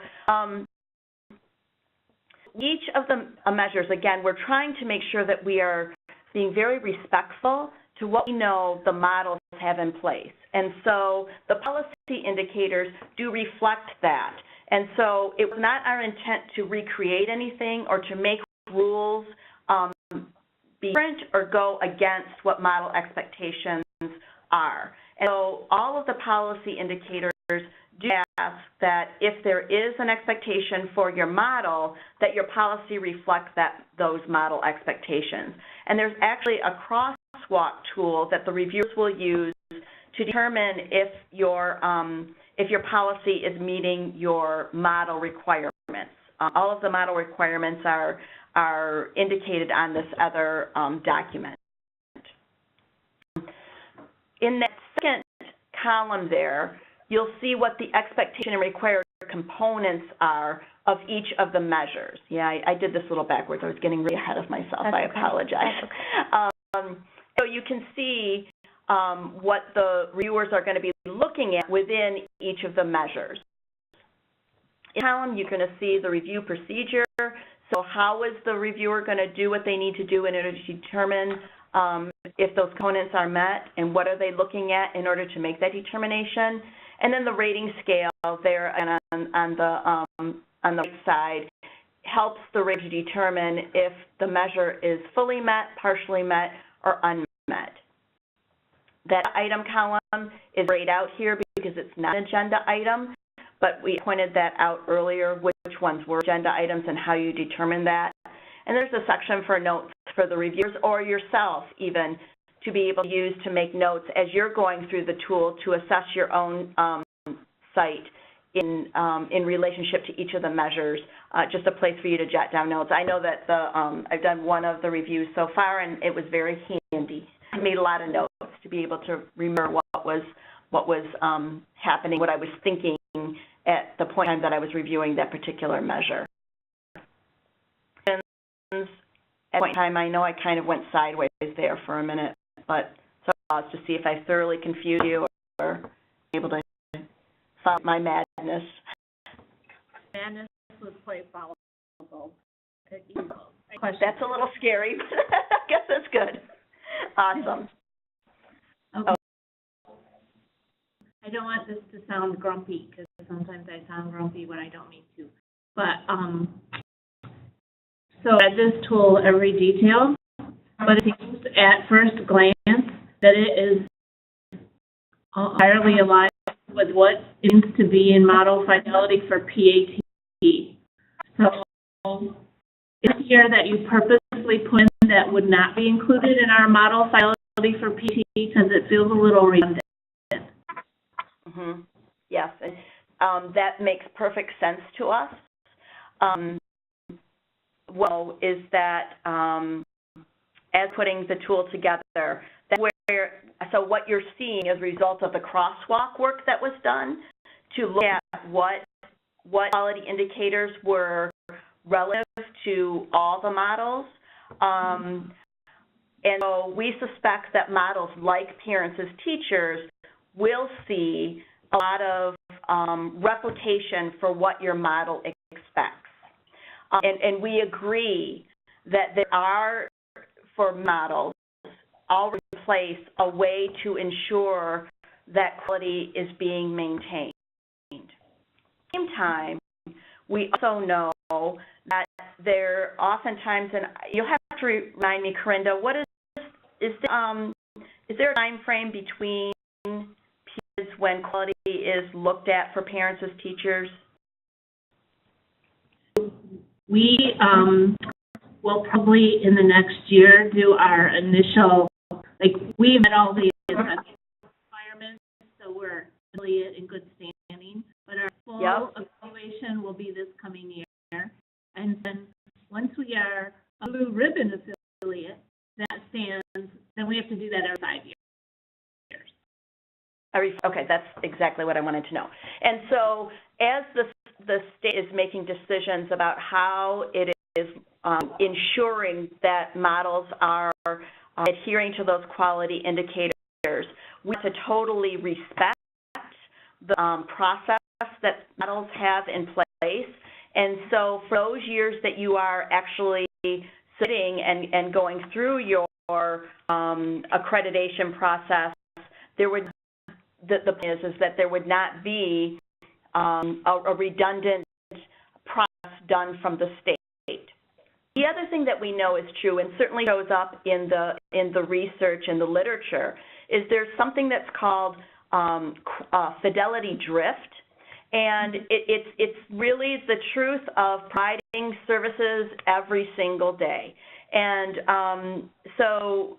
Speaker 4: each of the measures, again, we're trying to make sure that we are being very respectful to what we know the models have in place. And so the policy indicators do reflect that. And so it was not our intent to recreate anything or to make rules be different or go against what model expectations are. And so all of the policy indicators do ask that if there is an expectation for your model, that your policy reflects those model expectations. And there's actually a crosswalk tool that the reviewers will use to determine if your policy is meeting your model requirements. All of the model requirements are indicated on this other document. In that second column there, you'll see what the expectation and required components are of each of the measures. Yeah, I did this a little backwards. I was getting really ahead of myself. I apologize. So you can see what the reviewers are going to be looking at within each of the measures. In the column, you're going to see the review procedure. So how is the reviewer going to do what they need to do in order to determine if those components are met, and what are they looking at in order to make that determination? And then the rating scale there and on the right side helps the rater determine if the measure is fully met, partially met, or unmet. That item column is grayed out here because it's not an agenda item, but we pointed that out earlier, which ones were agenda items and how you determine that. And there's a section for notes for the reviewers or yourself even to be able to use to make notes as you're going through the tool to assess your own site in relationship to each of the measures, just a place for you to jot down notes. I know that I've done one of the reviews so far, and it was very handy. I made a lot of notes to be able to remember what was happening, what I was thinking at the point in time that I was reviewing that particular measure. And at that point in time, I know I kind of went sideways there for a minute, but so I'll just see if I thoroughly confused you or able to follow my madness.
Speaker 2: Madness was quite followable. Question.
Speaker 4: That's a little scary, but I guess that's good. Awesome.
Speaker 2: Okay. I don't want this to sound grumpy, because sometimes I sound grumpy when I don't mean to. But, so at this tool, every detail, but it seems at first glance that it is entirely aligned with what it needs to be in model fidelity for PAT. So it's here that you purposely put in that would not be included in our model fidelity for PAT because it feels a little redundant.
Speaker 4: Mm-hmm. Yes, and that makes perfect sense to us. Well, is that as putting the tool together, that's where, so what you're seeing is a result of the crosswalk work that was done to look at what quality indicators were relative to all the models. And so we suspect that models like parents as teachers will see a lot of replication for what your model expects. And we agree that there are, for models, already in place a way to ensure that quality is being maintained. At the same time, we also know that there oftentimes, and you'll have to remind me, Corinda, what is there a time frame between periods when quality is looked at for parents as teachers?
Speaker 2: We will probably in the next year do our initial, like we met all the requirements, so we're really in good standing. But our full evaluation will be this coming year. And then once we are a blue ribbon affiliate, that stands, then we have to do that every 5 years.
Speaker 4: Okay, that's exactly what I wanted to know. And so as the state is making decisions about how it is ensuring that models are adhering to those quality indicators, we have to totally respect the process that models have in place. And so for those years that you are actually sitting and going through your accreditation process, there would the plan is that there would not be a redundant process done from the state. The other thing that we know is true, and certainly shows up in the research and the literature, is there's something that's called fidelity drift, and it's really the truth of providing services every single day. And so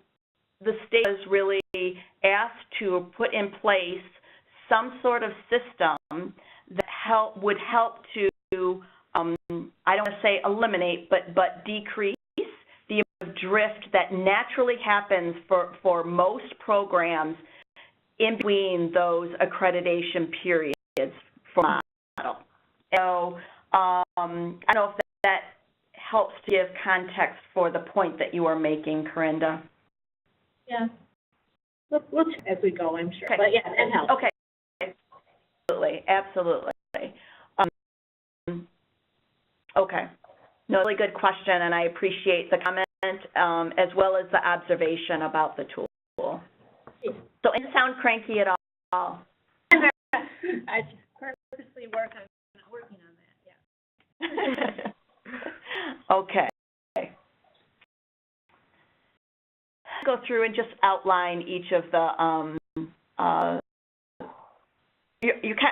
Speaker 4: the state was really asked to put in place some sort of system that would help to, I don't want to say eliminate, but decrease the amount of drift that naturally happens for most programs in between those accreditation periods for model. So I don't know if that helps to give context for the point that you are making, Corinda.
Speaker 2: Yeah. We'll check as we go, I'm sure.
Speaker 4: Okay.
Speaker 2: But yeah, it helps.
Speaker 4: Okay. Absolutely. Okay. No, really good question, and I appreciate the comment as well as the observation about the tool. So it doesn't sound cranky at all.
Speaker 2: I purposely working on that, yeah.
Speaker 4: Okay. Go through and just outline each of the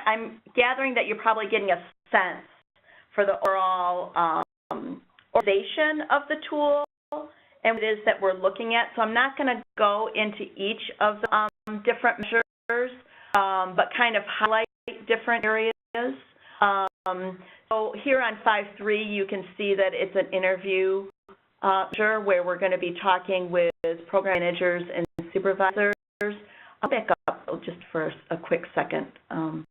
Speaker 4: I'm gathering that you're probably getting a sense for the overall organization of the tool and what it is that we're looking at. So I'm not going to go into each of the different measures, but kind of highlight different areas. So here on 5.3, you can see that it's an interview measure where we're going to be talking with program managers and supervisors. I'll back up just for a quick second. So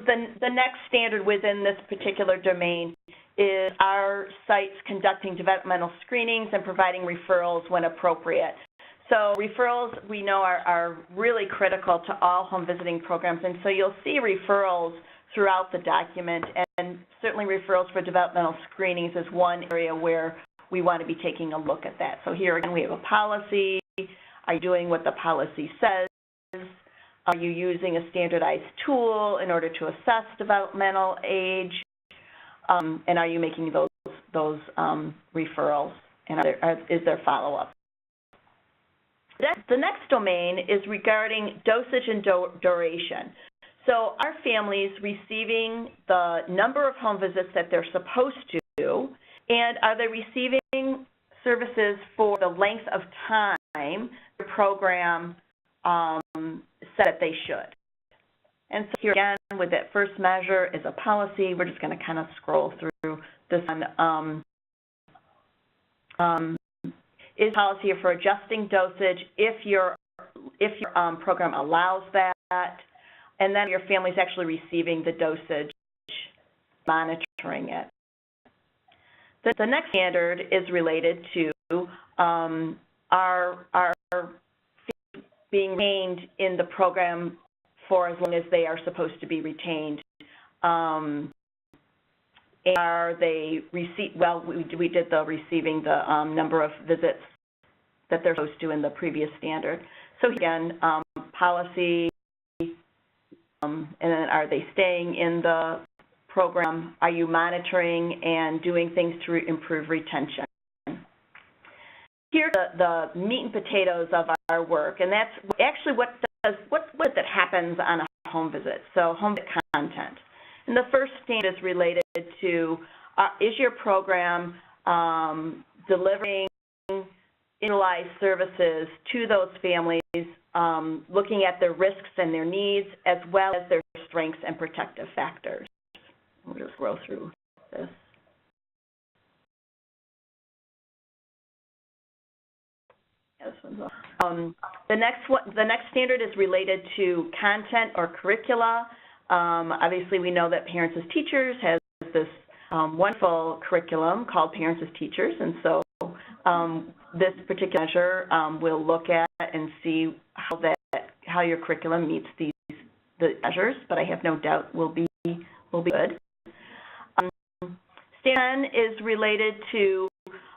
Speaker 4: the next standard within this particular domain is our sites conducting developmental screenings and providing referrals when appropriate. So referrals, we know, are really critical to all home visiting programs, and so you'll see referrals throughout the document, and certainly referrals for developmental screenings is one area where we want to be taking a look at that. So here again, we have a policy. Are you doing what the policy says? Are you using a standardized tool in order to assess developmental age? And are you making those referrals? And is there follow-up? The next domain is regarding dosage and duration. So are families receiving the number of home visits that they're supposed to, and are they receiving services for the length of time the program said that they should? And so here again, with that first measure is a policy. We're just going to kind of scroll through this one. Is policy for adjusting dosage if your program allows that, and then your family's actually receiving the dosage, monitoring it. The next standard is related to are being retained in the program for as long as they are supposed to be retained. Are they we did the receiving the number of visits that they're supposed to in the previous standard. So again, policy, and then are they staying in the program? Are you monitoring and doing things to improve retention? Here's the meat and potatoes of our work, and that's actually what that happens on a home visit. So home visit content. And the first standard is related to, is your program delivering individualized services to those families, looking at their risks and their needs, as well as their strengths and protective factors. We'll just scroll through this. The next standard is related to content or curricula. Obviously, we know that Parents as Teachers has this wonderful curriculum called Parents as Teachers, and so this particular measure we'll look at and see how your curriculum meets the measures, but I have no doubt will be good. Standard 10 is related to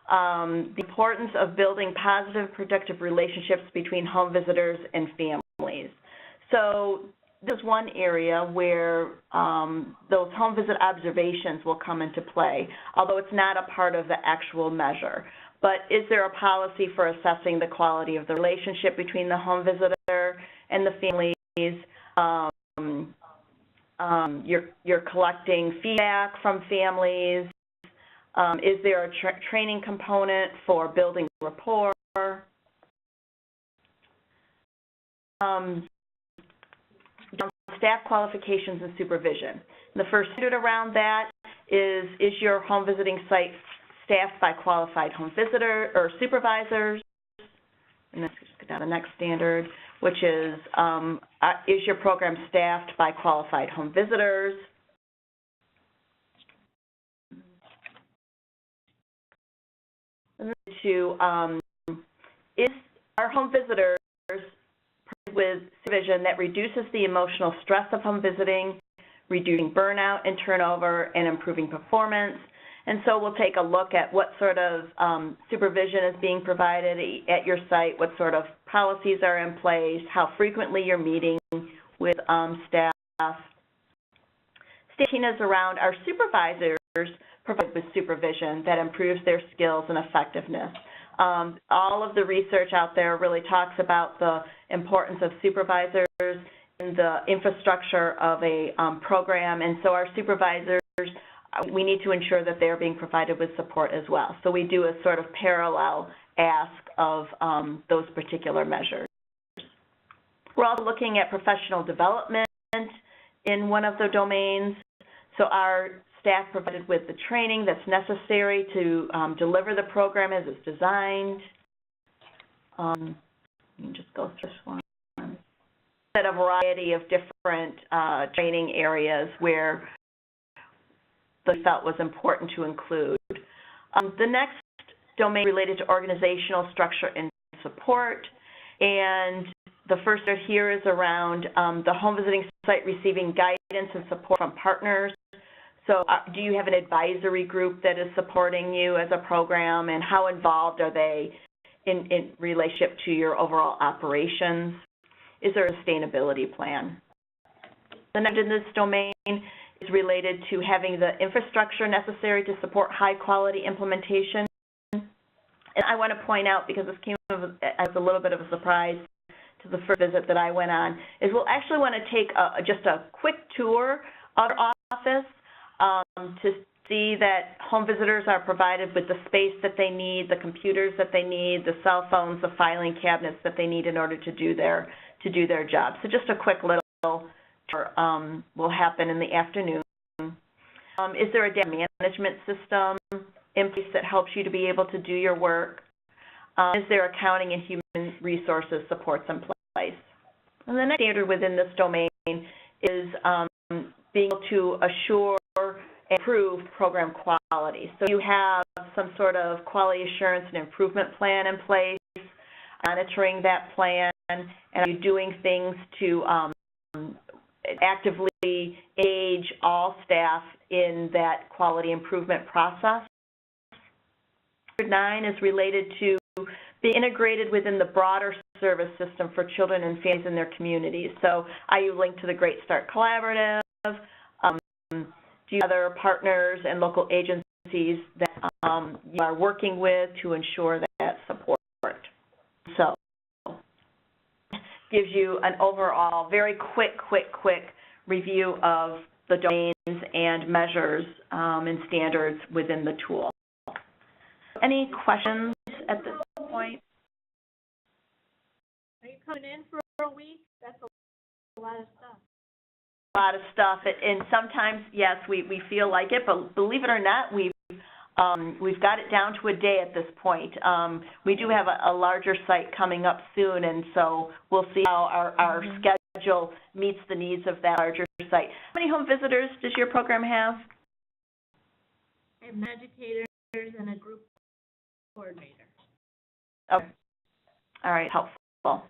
Speaker 4: the importance of building positive, productive relationships between home visitors and families. So there's one area where those home visit observations will come into play, although it's not a part of the actual measure. But is there a policy for assessing the quality of the relationship between the home visitor and the families? You're collecting feedback from families. Is there a training component for building rapport? Staff qualifications and supervision. The first standard around that is your home visiting site staffed by qualified home visitor or supervisors? And let's just go down to the next standard, which is your program staffed by qualified home visitors? And then is our home visitors with supervision that reduces the emotional stress of home visiting, reducing burnout and turnover, and improving performance? And so we'll take a look at what sort of supervision is being provided at your site, what sort of policies are in place, how frequently you're meeting with staff. Staging is around our supervisors provided with supervision that improves their skills and effectiveness. All of the research out there really talks about the importance of supervisors in the infrastructure of a program, and so our supervisors, we need to ensure that they're being provided with support as well. So we do a sort of parallel ask of those particular measures. We're also looking at professional development in one of the domains. So our staff provided with the training that's necessary to deliver the program as it's designed. Let me just go through this one. Set a variety of different training areas where we felt was important to include. The next domain related to organizational structure and support. And the first here is around the home visiting site receiving guidance and support from partners. So do you have an advisory group that is supporting you as a program, and how involved are they in relationship to your overall operations? Is there a sustainability plan? The next in this domain is related to having the infrastructure necessary to support high-quality implementation. And I want to point out, because this came as a little bit of a surprise to the first visit that I went on, is we'll actually want to take just a quick tour of our office to see that home visitors are provided with the space that they need, the computers that they need, the cell phones, the filing cabinets that they need in order to do their job. So just a quick little tour will happen in the afternoon. Is there a data management system in place that helps you to be able to do your work? Is there accounting and human resources supports in place? And the next standard within this domain is being able to assure and improve program quality. So you have some sort of quality assurance and improvement plan in place, monitoring that plan, and are you doing things to actively engage all staff in that quality improvement process? 9 is related to being integrated within the broader service system for children and families in their communities. So are you linked to the Great Start Collaborative? Do you have other partners and local agencies that you are working with to ensure that support? So gives you an overall very quick review of the domains and measures and standards within the tool. Any questions at this point?
Speaker 2: Are you coming in for a week? That's a lot of stuff.
Speaker 4: A lot of stuff, and sometimes, yes, we feel like it, but believe it or not, we've got it down to a day at this point. We do have a larger site coming up soon, and so we'll see how our schedule meets the needs of that larger site. How many home visitors does your program have?
Speaker 2: I have educators and a group coordinator.
Speaker 4: Okay. All right, helpful.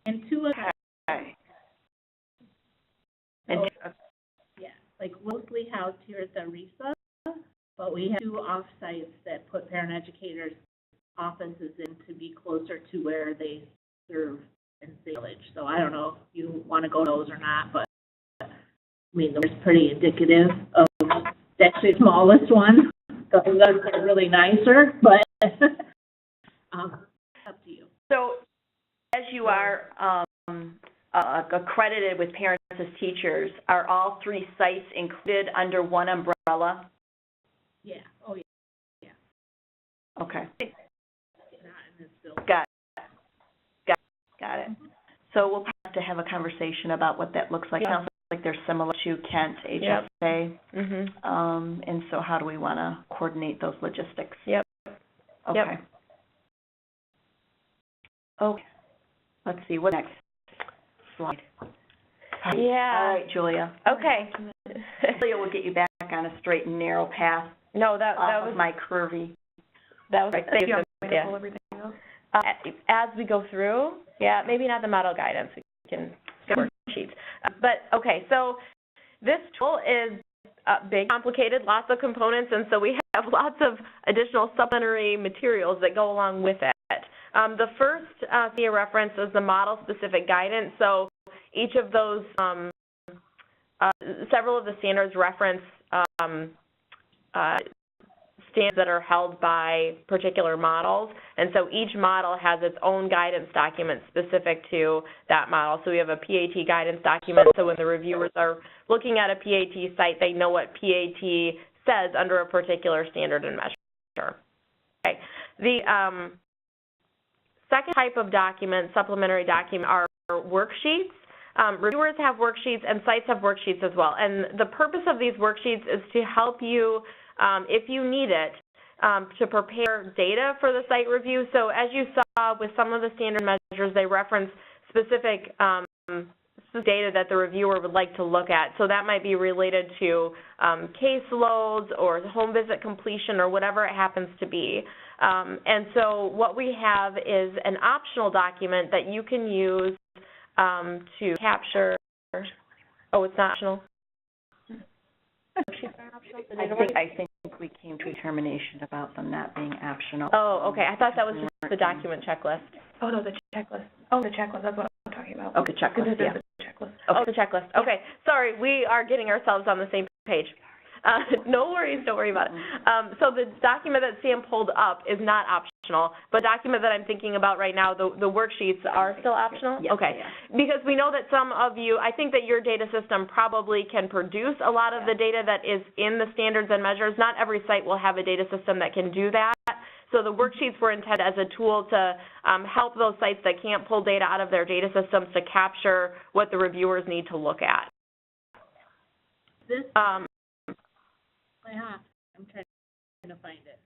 Speaker 2: And 2 of them.
Speaker 4: Okay.
Speaker 2: So, yeah, like mostly housed here at the RISA, but we have 2 off-sites that put parent educators' offices in to be closer to where they serve in the village. So I don't know if you want to go to those or not, but I mean, it's pretty indicative of actually the smallest one. The others are really nicer, but up to you.
Speaker 4: So as you are accredited with parents as teachers, are all 3 sites included under one umbrella?
Speaker 2: Yeah. Oh, yeah. Yeah.
Speaker 4: Okay.
Speaker 2: Not in this building.
Speaker 4: Got it. So we'll have to have a conversation about what that looks like. It sounds like they're similar to Kent HSA.
Speaker 1: Yep.
Speaker 4: And so how do we want to coordinate those logistics?
Speaker 1: Yep.
Speaker 4: Okay.
Speaker 1: Yep.
Speaker 4: Okay. Let's see, what next slide?
Speaker 1: Yeah.
Speaker 4: All right, Julia.
Speaker 1: Okay.
Speaker 4: Julia will get you back on a straight and narrow path.
Speaker 1: No, that was
Speaker 4: my curvy.
Speaker 1: That was
Speaker 5: Right,
Speaker 1: thank
Speaker 5: you
Speaker 1: you.
Speaker 5: want me to pull everything else?
Speaker 1: As we go through, maybe not the model guidance. We can get worksheets. But okay, so this tool is big, complicated, lots of components, and so we have lots of additional supplementary materials that go along with it. The first via reference is the model-specific guidance. So each of those, several of the standards reference standards that are held by particular models, and so each model has its own guidance document specific to that model. So we have a PAT guidance document, so when the reviewers are looking at a PAT site, they know what PAT says under a particular standard and measure. Okay. The second type of document, supplementary document, are worksheets. Reviewers have worksheets and sites have worksheets as well. And the purpose of these worksheets is to help you, if you need it, to prepare data for the site review. So as you saw with some of the standard measures, they reference specific data that the reviewer would like to look at. So that might be related to caseloads or home visit completion or whatever it happens to be. And so what we have is an optional document that you can use to capture. Oh, it's not optional?
Speaker 4: I think we came to a determination about them not being optional.
Speaker 1: Oh, okay. I thought that was just the document checklist.
Speaker 5: Oh, no, the checklist. Oh, the checklist, that's what I'm talking about.
Speaker 4: Oh, the checklist, yeah.
Speaker 5: The checklist.
Speaker 1: Oh, the checklist. Okay. Sorry, we are getting ourselves on the same page. No worries, don't worry about it. So the document that Sam pulled up is not optional, but the document that I'm thinking about right now, the worksheets are still optional?
Speaker 4: Yes,
Speaker 1: okay.
Speaker 4: yeah.
Speaker 1: Because we know that some of you, I think that your data system probably can produce a lot of the data that is in the standards and measures. Not every site will have a data system that can do that. So the worksheets were intended as a tool to help those sites that can't pull data out of their data systems to capture what the reviewers need to look at.
Speaker 2: This, yeah, I'm trying to find it.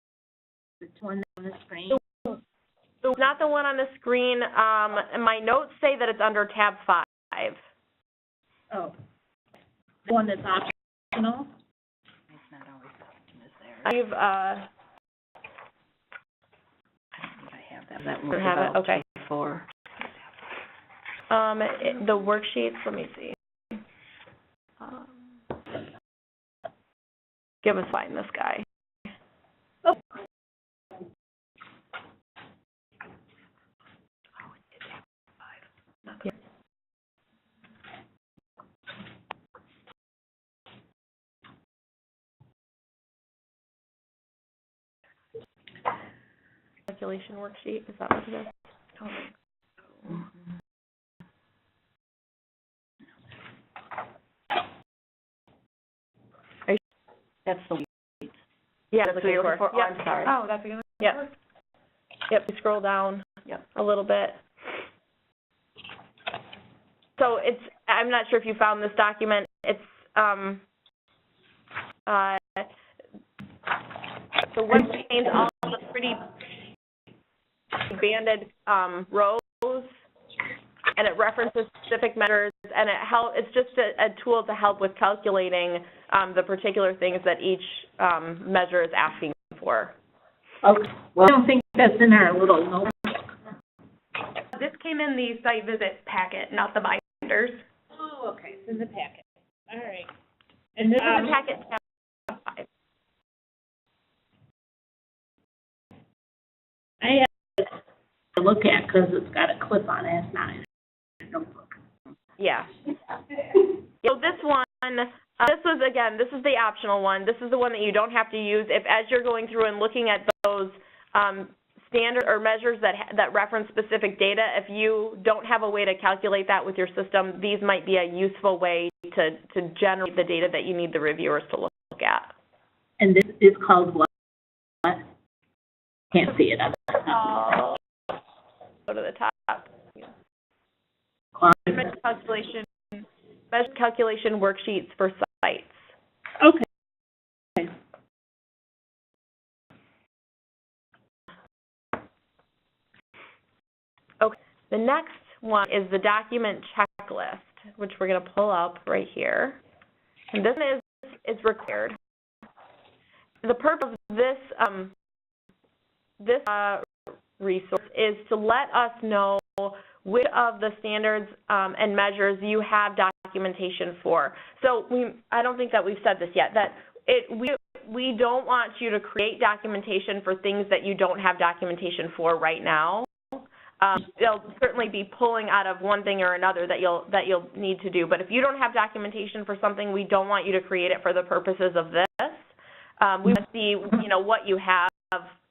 Speaker 2: The one on the screen.
Speaker 1: It's not the one on the screen. My notes say that it's under tab 5.
Speaker 2: Oh, the one that's optional?
Speaker 4: It's not always is there.
Speaker 1: I
Speaker 4: have that. That
Speaker 1: don't have it? Okay.
Speaker 4: Before.
Speaker 1: The worksheets, let me see. Give us find this guy.
Speaker 2: Oh.
Speaker 1: Yeah. Calculation worksheet, is that what it is?
Speaker 4: That's the week.
Speaker 1: Yeah,
Speaker 4: That's what you're looking for?
Speaker 1: Yep.
Speaker 4: Oh, I'm sorry.
Speaker 5: Oh, that's a good one.
Speaker 1: Yep. Yep, you scroll down a little bit. So it's, I'm not sure if you found this document. It's, the one contains all the pretty banded rows, and it references specific measures, and it's just a tool to help with calculating the particular things that each measure is asking for.
Speaker 2: Okay. Well, I don't think that's in our little notebook.
Speaker 5: This came in the site visit packet, not the binders.
Speaker 2: Oh, okay. It's in the packet. All right. And
Speaker 1: This is the packet tab 5.
Speaker 2: I have to look at because it's got a clip on it. It's not in a notebook.
Speaker 1: Yeah. So this one, this is the optional one. This is the one that you don't have to use. If as you're going through and looking at those standard or measures that reference specific data, if you don't have a way to calculate that with your system, these might be a useful way to generate the data that you need the reviewers to look at.
Speaker 2: And this is called what? Can't see it on the
Speaker 1: Go to the top. Measure calculation worksheets for sites.
Speaker 2: Okay.
Speaker 1: Okay. The next one is the document checklist, which we're going to pull up right here. And this is required. The purpose of this resource is to let us know which of the standards and measures you have documentation for. So I don't think that we've said this yet, that we don't want you to create documentation for things that you don't have documentation for right now. They'll certainly be pulling out of one thing or another that you'll need to do. But if you don't have documentation for something, we don't want you to create it for the purposes of this. We want to see, what you have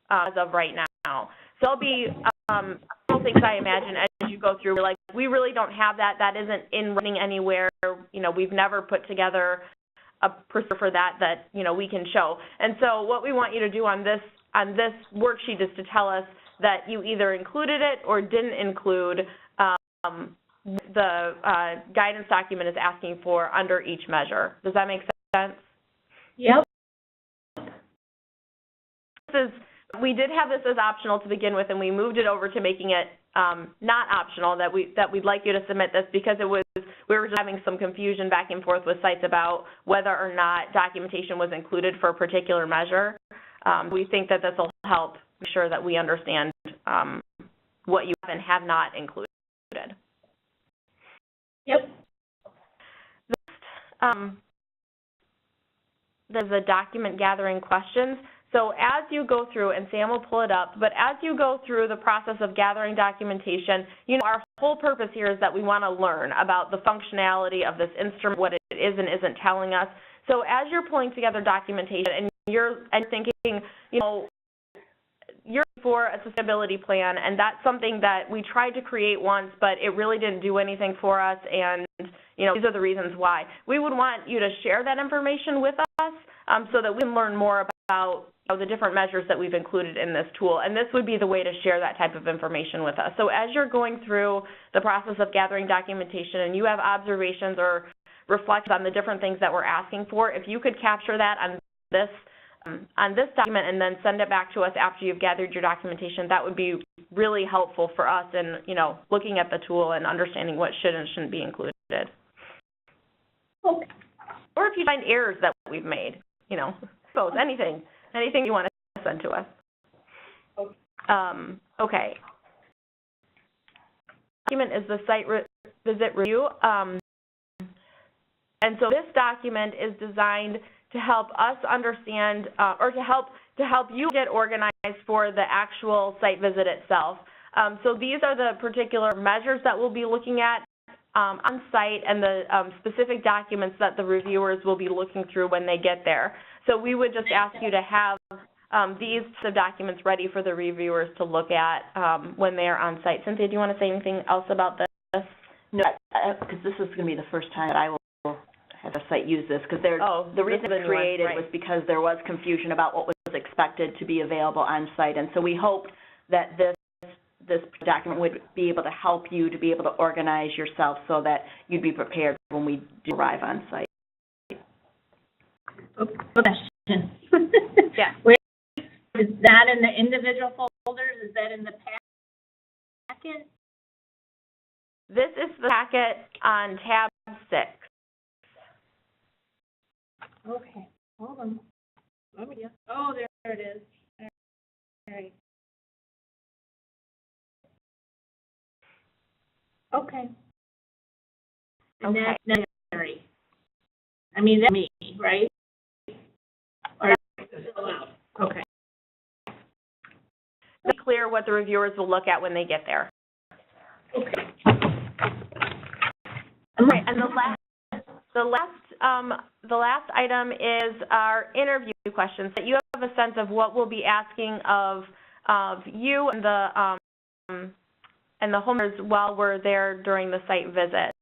Speaker 1: as of right now. So there'll be several things I imagine as you go through. Like, we really don't have that. That isn't in running anywhere. We've never put together a procedure for that we can show. And so what we want you to do on this worksheet is to tell us that you either included it or didn't include the guidance document is asking for under each measure. Does that make sense?
Speaker 2: Yep.
Speaker 1: We did have this as optional to begin with, and we moved it over to making it not optional, that we'd like you to submit this because we were having some confusion back and forth with sites about whether or not documentation was included for a particular measure. We think that this will help make sure that we understand what you have and have not included.
Speaker 2: Yep.
Speaker 1: There's a document gathering questions. So as you go through, and Sam will pull it up, but as you go through the process of gathering documentation, you know, our whole purpose here is that we want to learn about the functionality of this instrument, what it is and isn't telling us. So as you're pulling together documentation and you're thinking, you know, you're for a sustainability plan, and that's something that we tried to create once, but it really didn't do anything for us, and, you know, these are the reasons why. We would want you to share that information with us so that we can learn more about, you know, the different measures that we've included in this tool, and this would be the way to share that type of information with us. So as you're going through the process of gathering documentation and you have observations or reflections on the different things that we're asking for, if you could capture that on this document and then send it back to us after you've gathered your documentation, that would be really helpful for us in, you know, looking at the tool and understanding what should and shouldn't be included.
Speaker 2: Okay.
Speaker 1: Or if you find errors that we've made, you know, both, anything you want to send to us. Okay. Document is the site visit review. And so this document is designed to help us understand, or to help you get organized for the actual site visit itself. So these are the particular measures that we'll be looking at on site, and the specific documents that the reviewers will be looking through when they get there. So we would just ask you to have these documents ready for the reviewers to look at when they are on site. Cynthia, do you want to say anything else about this?
Speaker 4: No, because this is going to be the first time that I will have a site use this, because the reason it was created was because there was confusion about what was expected to be available on site, and so we hope that this document would be able to help you to be able to organize yourself so that you'd be prepared when we do arrive on site.
Speaker 2: Question.
Speaker 1: Yeah.
Speaker 2: Where is that in the individual folders? Is that in the packet?
Speaker 1: This is the packet on tab 6.
Speaker 2: Okay, hold on. Oh, there it is. All right. Okay. And
Speaker 1: Okay.
Speaker 2: that's necessary. I mean, that's me, right? Or okay.
Speaker 1: It's clear what the reviewers will look at when they get there.
Speaker 2: Okay.
Speaker 1: Right, and the last item is our interview questions, that you have a sense of what we'll be asking of you and the homeowners while we're there during the site visit.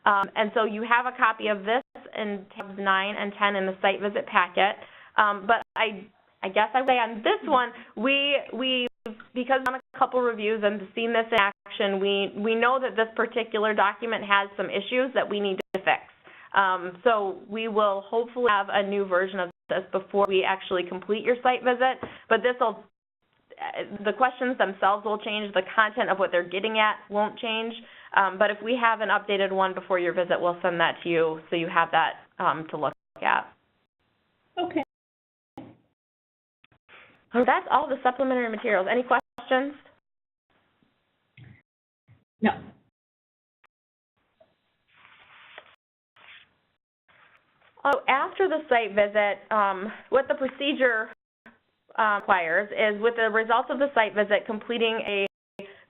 Speaker 1: And so you have a copy of this in tabs 9 and 10 in the site visit packet. But I guess I would say on this one, we because we've done a couple reviews and seen this in action, we know that this particular document has some issues that we need to fix. So we will hopefully have a new version of this before we actually complete your site visit, but the questions themselves will change, the content of what they're getting at won't change, but if we have an updated one before your visit, we'll send that to you so you have that to look at.
Speaker 2: Okay.
Speaker 1: So that's all the supplementary materials. Any questions?
Speaker 2: No.
Speaker 1: Oh, after the site visit, what the procedure requires is, with the results of the site visit, completing a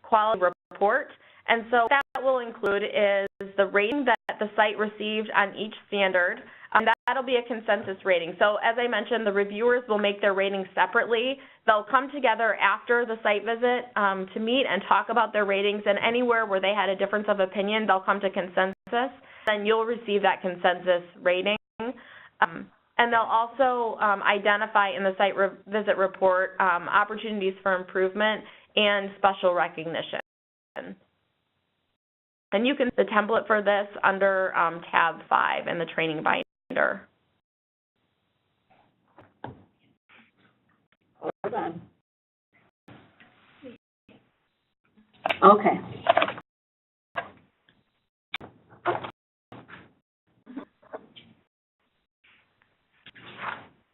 Speaker 1: quality report. And so what that will include is the rating that the site received on each standard. That'll be a consensus rating. So as I mentioned, the reviewers will make their ratings separately. They'll come together after the site visit to meet and talk about their ratings, and anywhere where they had a difference of opinion, they'll come to consensus, and you'll receive that consensus rating. And they'll also identify in the site visit report opportunities for improvement and special recognition. And you can see the template for this under tab 5 in the training binder.
Speaker 2: Hold on. Okay.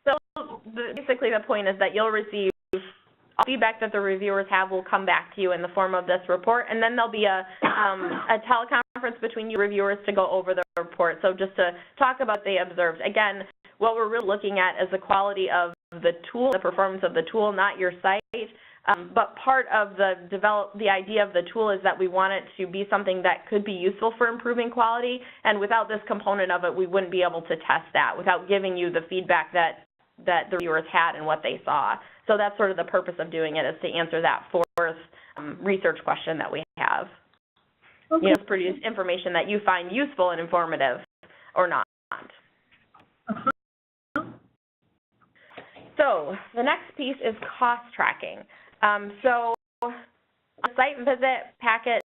Speaker 1: So basically the point is that you'll receive all feedback that the reviewers have will come back to you in the form of this report, and then there'll be a teleconference between you reviewers to go over the report. So just to talk about what they observed. Again, what we're really looking at is the quality of the tool, the performance of the tool, not your site. But part of the idea of the tool is that we want it to be something that could be useful for improving quality, and without this component of it, we wouldn't be able to test that without giving you the feedback that the reviewers had and what they saw. So that's sort of the purpose of doing it, is to answer that fourth research question that we have. Okay. You know, produce information that you find useful and informative or not. So the next piece is cost tracking. So on site visit packet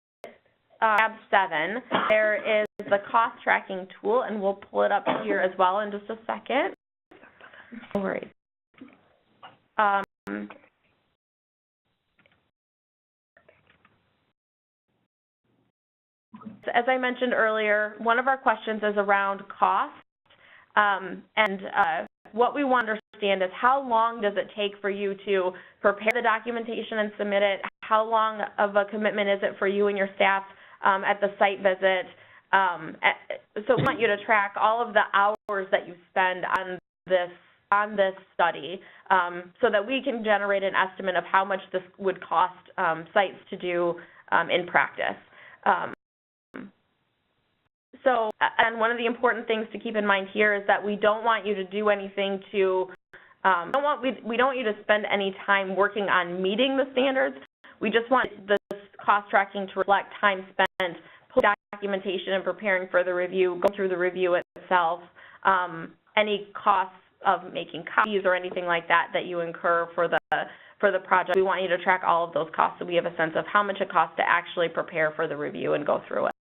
Speaker 1: tab 7, there is the cost tracking tool, and we'll pull it up here as well in just a second. No worries. As I mentioned earlier, one of our questions is around cost, and what we want to understand is how long does it take for you to prepare the documentation and submit it? How long of a commitment is it for you and your staff at the site visit? So we want you to track all of the hours that you spend on this study, so that we can generate an estimate of how much this would cost sites to do in practice. So, and one of the important things to keep in mind here is that we don't want you to do anything to, we don't want you to spend any time working on meeting the standards. We just want this cost tracking to reflect time spent pulling documentation and preparing for the review, going through the review itself, any costs of making copies or anything like that that you incur for the project. We want you to track all of those costs so we have a sense of how much it costs to actually prepare for the review and go through it.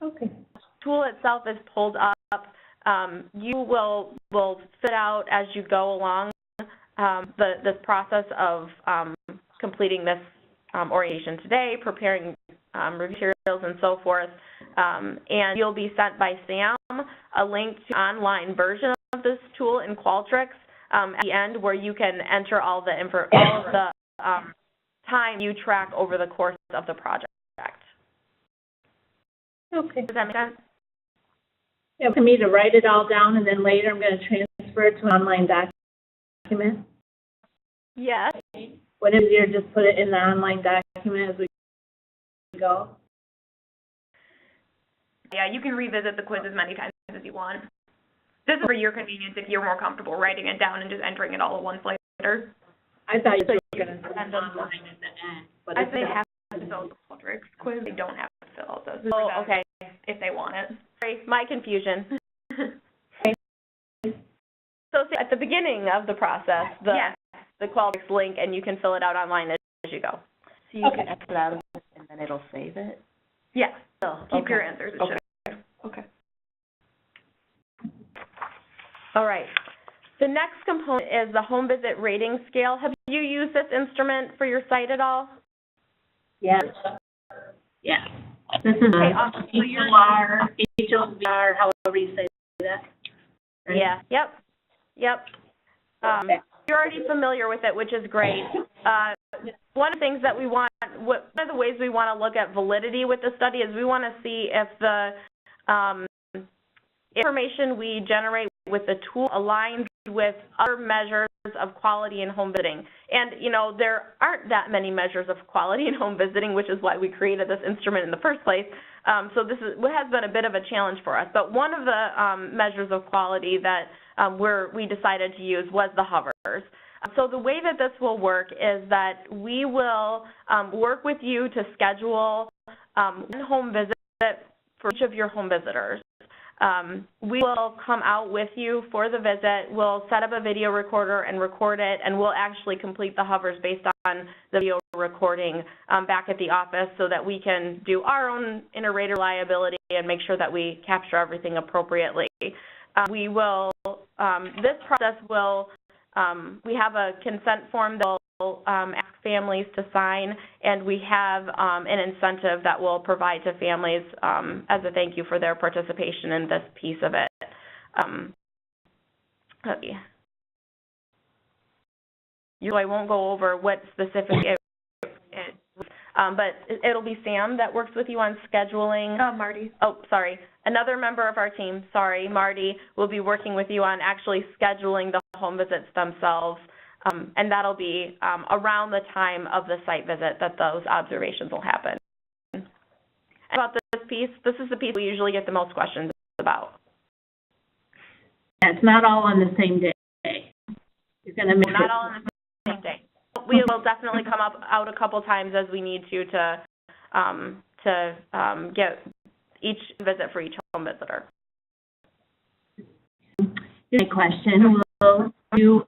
Speaker 2: Okay.
Speaker 1: The tool itself is pulled up. You will fit out as you go along this process of completing this orientation today, preparing review materials and so forth, and you'll be sent by Sam a link to an online version of this tool in Qualtrics at the end, where you can enter all of the time you track over the course of the project.
Speaker 2: Okay.
Speaker 1: Does that make sense?
Speaker 2: Yeah, for me to write it all down, and then later I'm going to transfer it to an online document?
Speaker 1: Yes.
Speaker 2: What is easier, just put it in the online document as we go?
Speaker 5: Yeah, you can revisit the quiz as many times as you want. This is for your convenience if you're more comfortable writing it down and just entering it all at once later.
Speaker 2: I thought you were going to send it online at the end. But
Speaker 5: I think they have to fill out the Qualtrics quiz. They don't have to fill out those.
Speaker 1: Oh, okay.
Speaker 5: If they want it.
Speaker 1: Sorry, my confusion. So at the beginning of the process, the Qualtrics link, and you can fill it out online as you go.
Speaker 4: So you can exit out of it and then it'll save it?
Speaker 5: Yeah.
Speaker 4: Oh,
Speaker 5: Keep your answers. It should.
Speaker 4: Okay.
Speaker 1: All right. The next component is the home visit rating scale. Have you used this instrument for your site at all?
Speaker 2: Yes. Yeah. This is HOR, however you say that. Right?
Speaker 1: Yeah. Yep. You're already familiar with it, which is great. One of the things that we want, one of the ways we want to look at validity with the study is we want to see if the information we generate with the tool aligns with other measures of quality in home visiting. And, you know, there aren't that many measures of quality in home visiting, which is why we created this instrument in the first place. So this has been a bit of a challenge for us. But one of the measures of quality that we decided to use was the hovers. So the way that this will work is that we will work with you to schedule one home visit for each of your home visitors. We will come out with you for the visit. We'll set up a video recorder and record it, and we'll actually complete the hovers based on the video recording back at the office so that we can do our own inter-rater reliability and make sure that we capture everything appropriately. We will, this process will, we have a consent form that will ask families to sign, and we have an incentive that we'll provide to families as a thank you for their participation in this piece of it. I won't go over what specific but it'll be Sam that works with you on scheduling.
Speaker 5: Marty.
Speaker 1: Oh, sorry. Another member of our team, sorry, Marty, will be working with you on actually scheduling the home visits themselves, and that'll be around the time of the site visit that those observations will happen. And about this piece, this is the piece we usually get the most questions about.
Speaker 2: It's not all on the same day. You're going to make
Speaker 1: Not all on the same day. We will definitely come out a couple times as we need to get each visit for each home visitor.
Speaker 2: Here's a question. Will you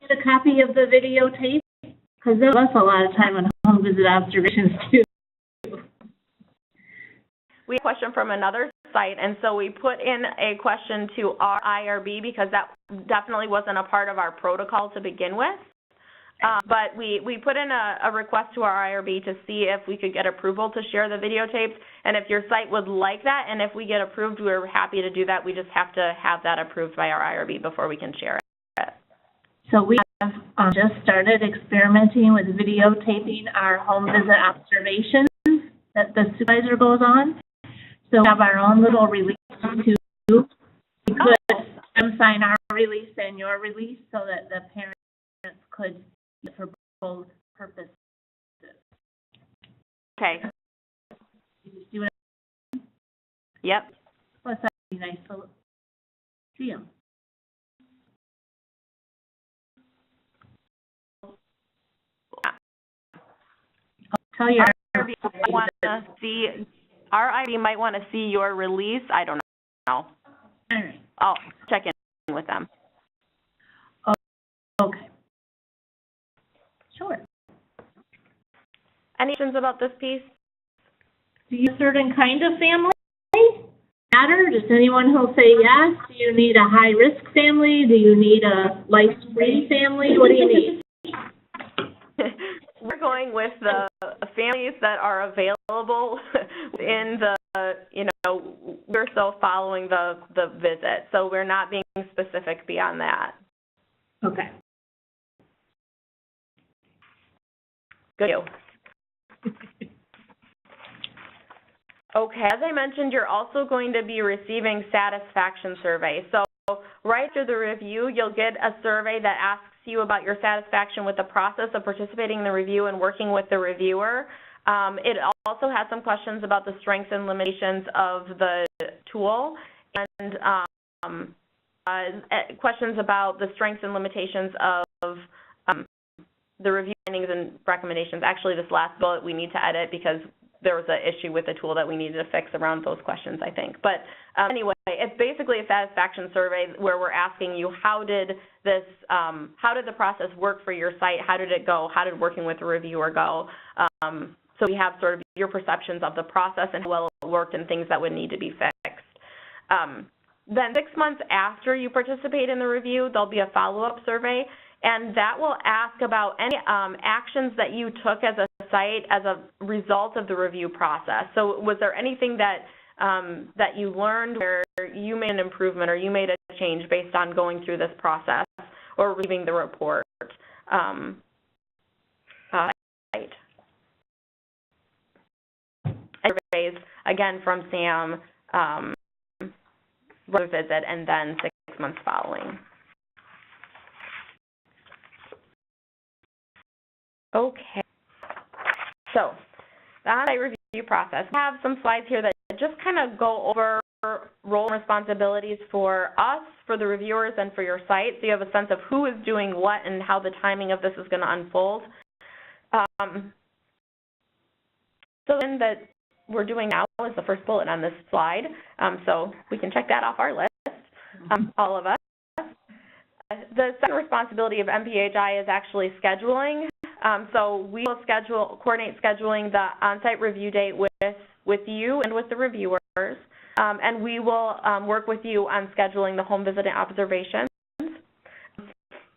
Speaker 2: get a copy of the videotape? Because there's a lot of time on home visit observations too.
Speaker 1: We have a question from another site, and so we put in a question to our IRB because that definitely wasn't a part of our protocol to begin with. But we put in a request to our IRB to see if we could get approval to share the videotapes, and if your site would like that, and if we get approved, we're happy to do that. We just have to have that approved by our IRB before we can share it.
Speaker 2: So we have just started experimenting with videotaping our home visit observations that the supervisor goes on. So we have our own little release too. We could sign our release and your release so that the parents could use it for both purposes.
Speaker 1: Okay.
Speaker 2: You see what I mean?
Speaker 1: Yep.
Speaker 2: Plus, that'd be nice to see them. I'll tell you.
Speaker 1: Our IRB might want to see your release. I don't know.
Speaker 2: All right.
Speaker 1: I'll check in with them.
Speaker 2: Okay. Sure.
Speaker 1: Any questions about this piece?
Speaker 2: Do you certain kind of family matter? Does anyone who'll say yes? Do you need a high-risk family? Do you need a life-free family? What do you need?
Speaker 1: We're going with the families that are available in the, we're still following the visit, so we're not being specific beyond that.
Speaker 2: Okay.
Speaker 1: Good. Okay, as I mentioned, you're also going to be receiving satisfaction surveys. So right after the review, you'll get a survey that asks you about your satisfaction with the process of participating in the review and working with the reviewer. It also has some questions about the strengths and limitations of the tool, and questions about the strengths and limitations of the review findings and recommendations. Actually, this last bullet we need to edit because there was an issue with the tool that we needed to fix around those questions, I think. But anyway, it's basically a satisfaction survey where we're asking you how did the process work for your site? How did it go? How did working with the reviewer go? So we have sort of your perceptions of the process and how well it worked and things that would need to be fixed. Then 6 months after you participate in the review, there'll be a follow-up survey, and that will ask about any actions that you took as a site as a result of the review process. So was there anything that that you learned where you made an improvement or you made a change based on going through this process or reading the report? Surveys, again, from Sam, visit, and then 6 months following. Okay, so the on-site review process. We have some slides here that just kind of go over role and responsibilities for us, for the reviewers, and for your site, so you have a sense of who is doing what and how the timing of this is going to unfold. So then that we're doing now is the first bullet on this slide, so we can check that off our list, all of us. The second responsibility of MPHI is actually scheduling. So we will coordinate scheduling the on-site review date with you and with the reviewers, and we will work with you on scheduling the home visit and observations.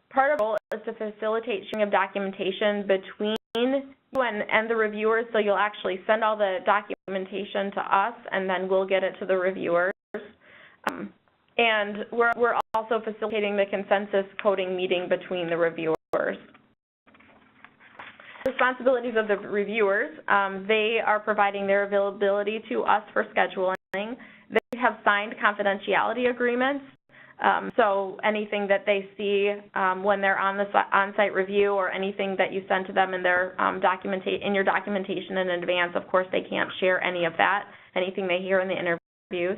Speaker 1: Part of the role is to facilitate sharing of documentation between you and the reviewers, so you'll actually send all the documentation to us, and then we'll get it to the reviewers. And we're also facilitating the consensus coding meeting between the reviewers. Responsibilities of the reviewers, they are providing their availability to us for scheduling. They have signed confidentiality agreements, so anything that they see when they're on the on-site review or anything that you send to them in their in your documentation in advance, of course they can't share any of that, anything they hear in the interviews.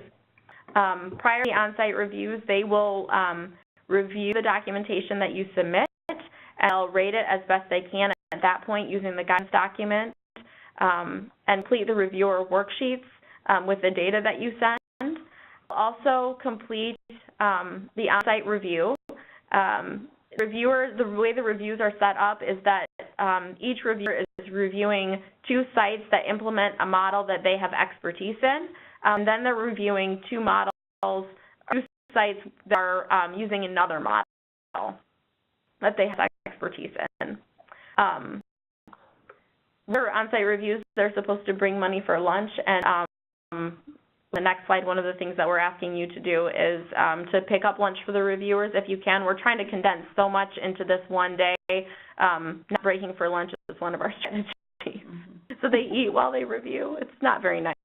Speaker 1: Prior to the on-site reviews, they will review the documentation that you submit, and they'll rate it as best they can at that point using the guidance document, and complete the reviewer worksheets with the data that you send. Also complete the on-site review. The way the reviews are set up is that each reviewer is reviewing 2 sites that implement a model that they have expertise in. Then they're reviewing 2 models, 2 sites that are using another model that they have expertise in. For on-site reviews, they're supposed to bring money for lunch, and the next slide, one of the things that we're asking you to do is to pick up lunch for the reviewers if you can. We're trying to condense so much into this one day. Not breaking for lunch is one of our strategies. Mm-hmm. So they eat while they review. It's not very nice.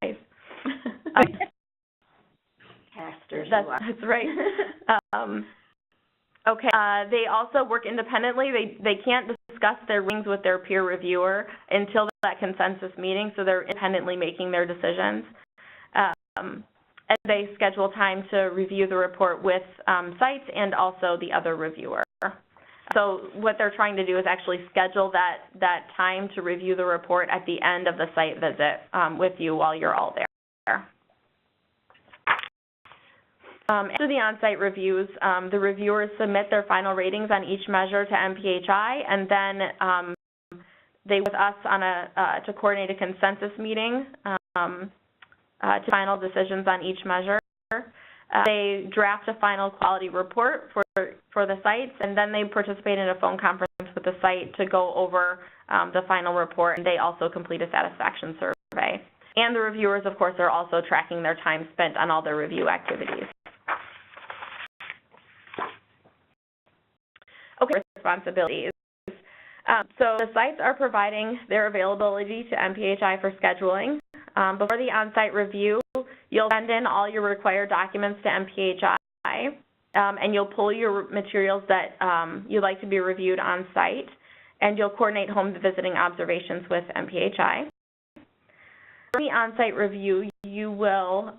Speaker 1: That's right. Okay. They also work independently. They can't discuss their readings with their peer reviewer until that consensus meeting, so they're independently making their decisions. And they schedule time to review the report with sites and also the other reviewer. So what they're trying to do is actually schedule that time to review the report at the end of the site visit with you while you're all there. After the on-site reviews, the reviewers submit their final ratings on each measure to MPHI, and then they with us on to coordinate a consensus meeting to final decisions on each measure. They draft a final quality report for the sites, and then they participate in a phone conference with the site to go over the final report, and they also complete a satisfaction survey. And the reviewers, of course, are also tracking their time spent on all their review activities. Okay, responsibilities. So the sites are providing their availability to MPHI for scheduling. Before the on-site review, you'll send in all your required documents to MPHI, and you'll pull your materials that you'd like to be reviewed on-site, and you'll coordinate home visiting observations with MPHI. For the on-site review, you will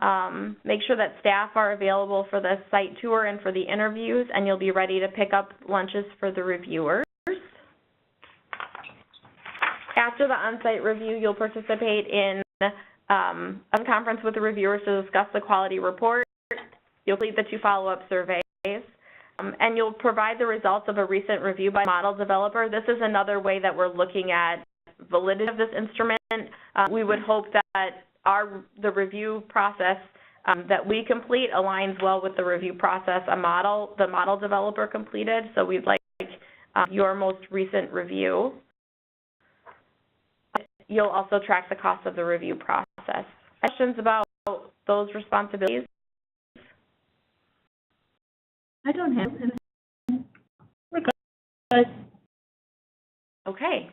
Speaker 1: make sure that staff are available for the site tour and for the interviews, and you'll be ready to pick up lunches for the reviewers. After the on-site review, you'll participate in a conference with the reviewers to discuss the quality report. You'll complete the 2 follow-up surveys, and you'll provide the results of a recent review by model developer. This is another way that we're looking at validity of this instrument. We would hope that the review process that we complete aligns well with the review process the model developer completed. So we'd like your most recent review. You'll also track the cost of the review process. Questions about those responsibilities?
Speaker 2: I don't have any. We're good.
Speaker 1: Okay.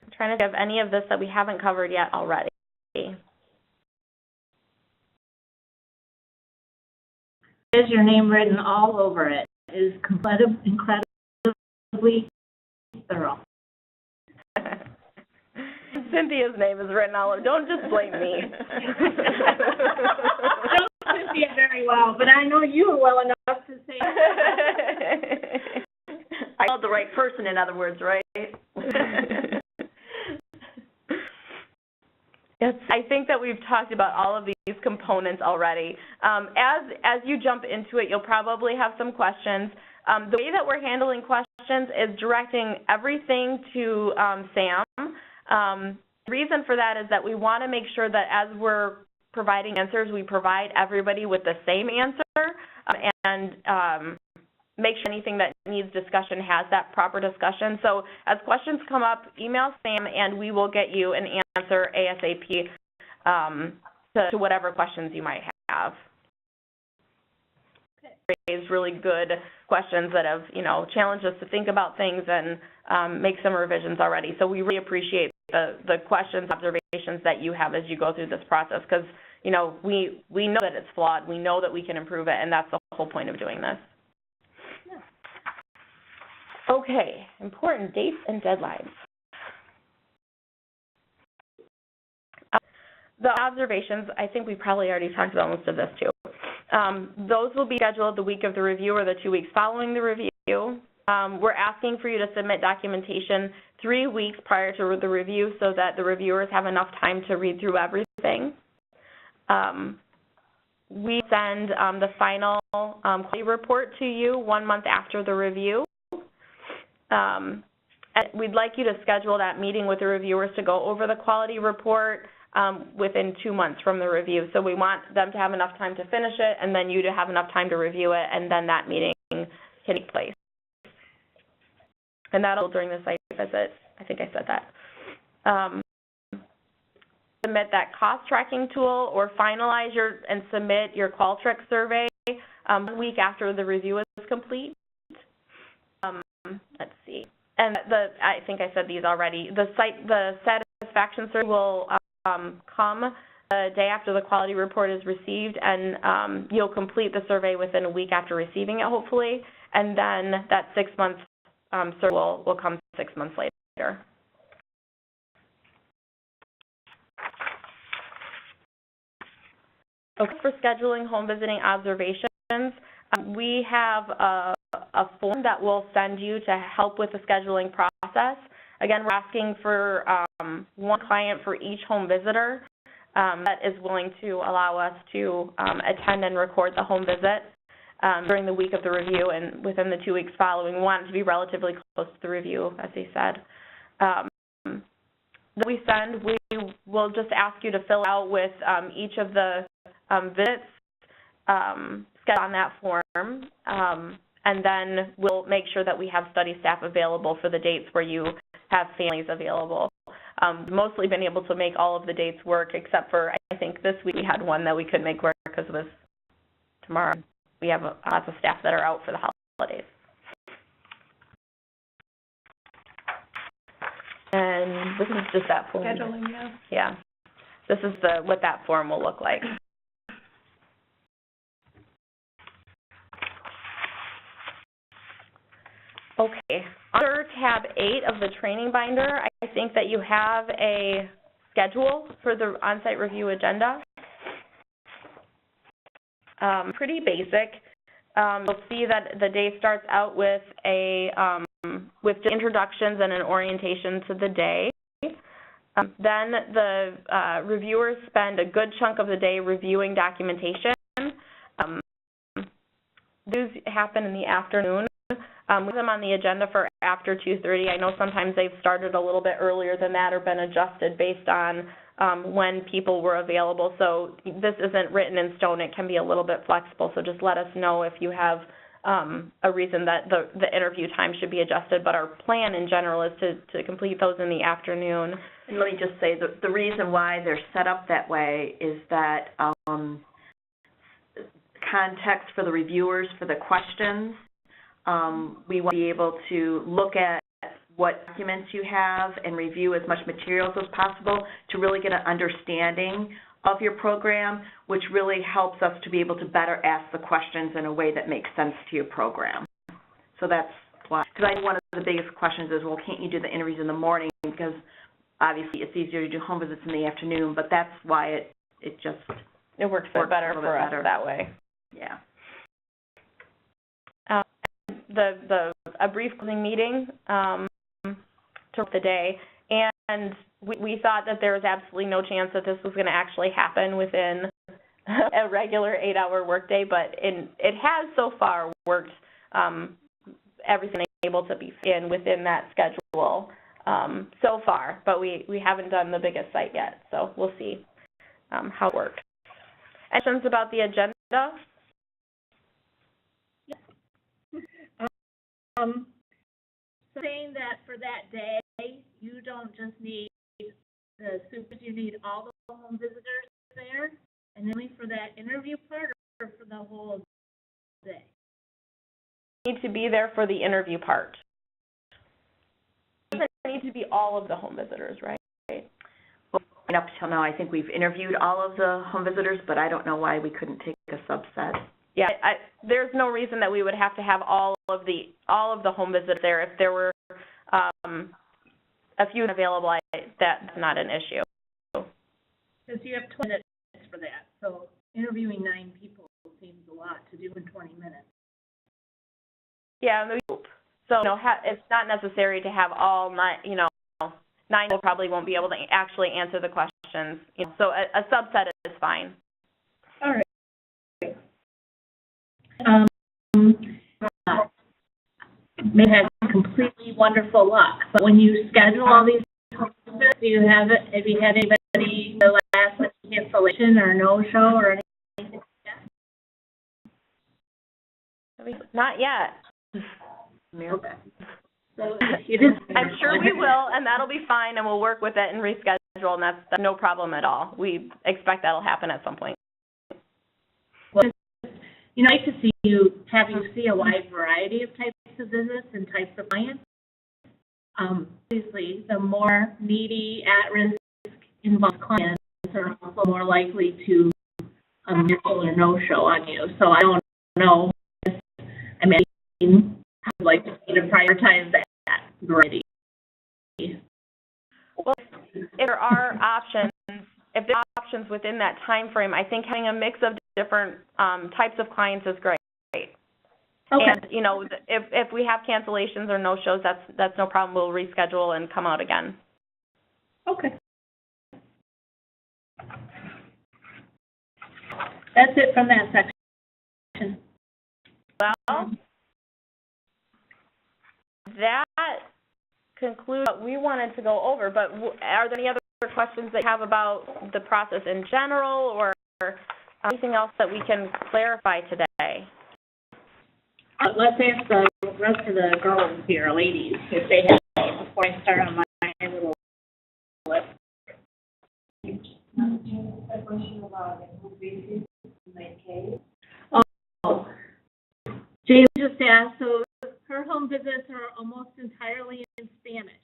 Speaker 1: I'm trying to think of any of this that we haven't covered yet already.
Speaker 2: There's your name written all over it. It is incredibly thorough.
Speaker 1: Cynthia's name is written all over. Don't just blame me.
Speaker 2: I don't know Cynthia very well, but I know you well enough to say
Speaker 4: I called the right person, in other words, right?
Speaker 1: Yes, I think that we've talked about all of these components already. As you jump into it, you'll probably have some questions. The way that we're handling questions is directing everything to Sam. The reason for that is that we want to make sure that as we're providing answers, we provide everybody with the same answer. make sure anything that needs discussion has that proper discussion. So as questions come up, email Sam and we will get you an answer ASAP to whatever questions you might have. Raised really good questions that have, challenged us to think about things and make some revisions already. So we really appreciate the questions, observations that you have as you go through this process, because, we know that it's flawed. We know that we can improve it, and that's the whole point of doing this. Okay, important dates and deadlines. The observations, I think we probably already talked about most of this too. Those will be scheduled the week of the review or the 2 weeks following the review. We're asking for you to submit documentation 3 weeks prior to the review so that the reviewers have enough time to read through everything. We send the final quality report to you 1 month after the review. And we'd like you to schedule that meeting with the reviewers to go over the quality report within 2 months from the review. So we want them to have enough time to finish it and then you to have enough time to review it, and then that meeting can take place. And that'll during the site visit. I think I said that. Submit that cost tracking tool or finalize and submit your Qualtrics survey 1 week after the review is complete. Let's see. And I think I said these already. The satisfaction survey will come the day after the quality report is received, and you'll complete the survey within a week after receiving it, hopefully, and then that 6-month survey will come 6 months later. Okay, for scheduling home visiting observations, we have a form that we'll send you to help with the scheduling process. Again, we're asking for 1 client for each home visitor that is willing to allow us to attend and record the home visit during the week of the review and within the 2 weeks following. We want it to be relatively close to the review, as they said. We will just ask you to fill out with each of the visits scheduled on that form, and then we'll make sure that we have study staff available for the dates where you have families available. Mostly been able to make all of the dates work, except for I think this week we had one that we couldn't make work because it was tomorrow. We have lots of staff that are out for the holidays. And this is just that form.
Speaker 5: Scheduling, yeah.
Speaker 1: Yeah. This is what that form will look like. Okay, under tab 8 of the training binder, I think that you have a schedule for the on-site review agenda. Pretty basic. You'll see that the day starts out with with introductions and an orientation to the day. Then the reviewers spend a good chunk of the day reviewing documentation. These happen in the afternoon. We have them on the agenda for after 2:30. I know sometimes they've started a little bit earlier than that or been adjusted based on when people were available. So this isn't written in stone. It can be a little bit flexible. So just let us know if you have a reason that the interview time should be adjusted. But our plan in general is to complete those in the afternoon.
Speaker 4: And let me just say the reason why they're set up that way is that context for the reviewers for the questions. We want to be able to look at what documents you have and review as much materials as possible to really get an understanding of your program, which really helps us to be able to better ask the questions in a way that makes sense to your program. So that's why, because I know one of the biggest questions is, well, can't you do the interviews in the morning? Because obviously it's easier to do home visits in the afternoon, but that's why it
Speaker 1: works better for us that way.
Speaker 4: Yeah.
Speaker 1: A brief closing meeting to the day, and we thought that there was absolutely no chance that this was going to actually happen within a regular 8-hour workday, but it has so far worked. Everything able to be within that schedule so far, but we haven't done the biggest site yet, so we'll see how it works. Questions about the agenda?
Speaker 2: saying that for that day, you don't just need the supers, you need all the home visitors there, and only for that interview part, or for the whole day?
Speaker 1: Need to be there for the interview part. It doesn't need to be all of the home visitors, right?
Speaker 4: Well, up till now, I think we've interviewed all of the home visitors, but I don't know why we couldn't take a subset.
Speaker 1: Yeah, there's no reason that we would have to have all of the home visitors there. If there were a few available, that's not an issue.
Speaker 2: Because you have 20 minutes for that, so interviewing 9 people seems a lot to do in 20 minutes.
Speaker 1: Yeah, so it's not necessary to have all 9. 9 people probably won't be able to actually answer the questions. So a subset is fine.
Speaker 2: All right. May have completely wonderful luck, but when you schedule all these concerts, have you had anybody the last minute cancellation or no show or anything like that?
Speaker 1: Not yet.
Speaker 2: Okay. So you didn't.
Speaker 1: I'm sure we will, and that'll be fine, and we'll work with it and reschedule, and that's no problem at all. We expect that'll happen at some point.
Speaker 2: Well, like to have you see a wide variety of types of visits and types of clients. Obviously, the more needy, at-risk, involved clients are also more likely to cancel or no-show on you. So I don't know. I mean, I would like to prioritize that variety.
Speaker 1: Well, if there are options, within that time frame, I think having a mix of different types of clients is great.
Speaker 2: Okay.
Speaker 1: And if we have cancellations or no shows, that's no problem. We'll reschedule and come out again.
Speaker 2: Okay. That's it from that section.
Speaker 1: Well, that concludes what we wanted to go over. But are there any other questions that you have about the process in general, or anything else that we can clarify today?
Speaker 2: Let's ask the rest of the girls here, ladies, if they have any before I start on my little list.
Speaker 3: A question about MHVQAS in my case.
Speaker 2: Oh, Jay just asked, so her home visits are almost entirely in Spanish.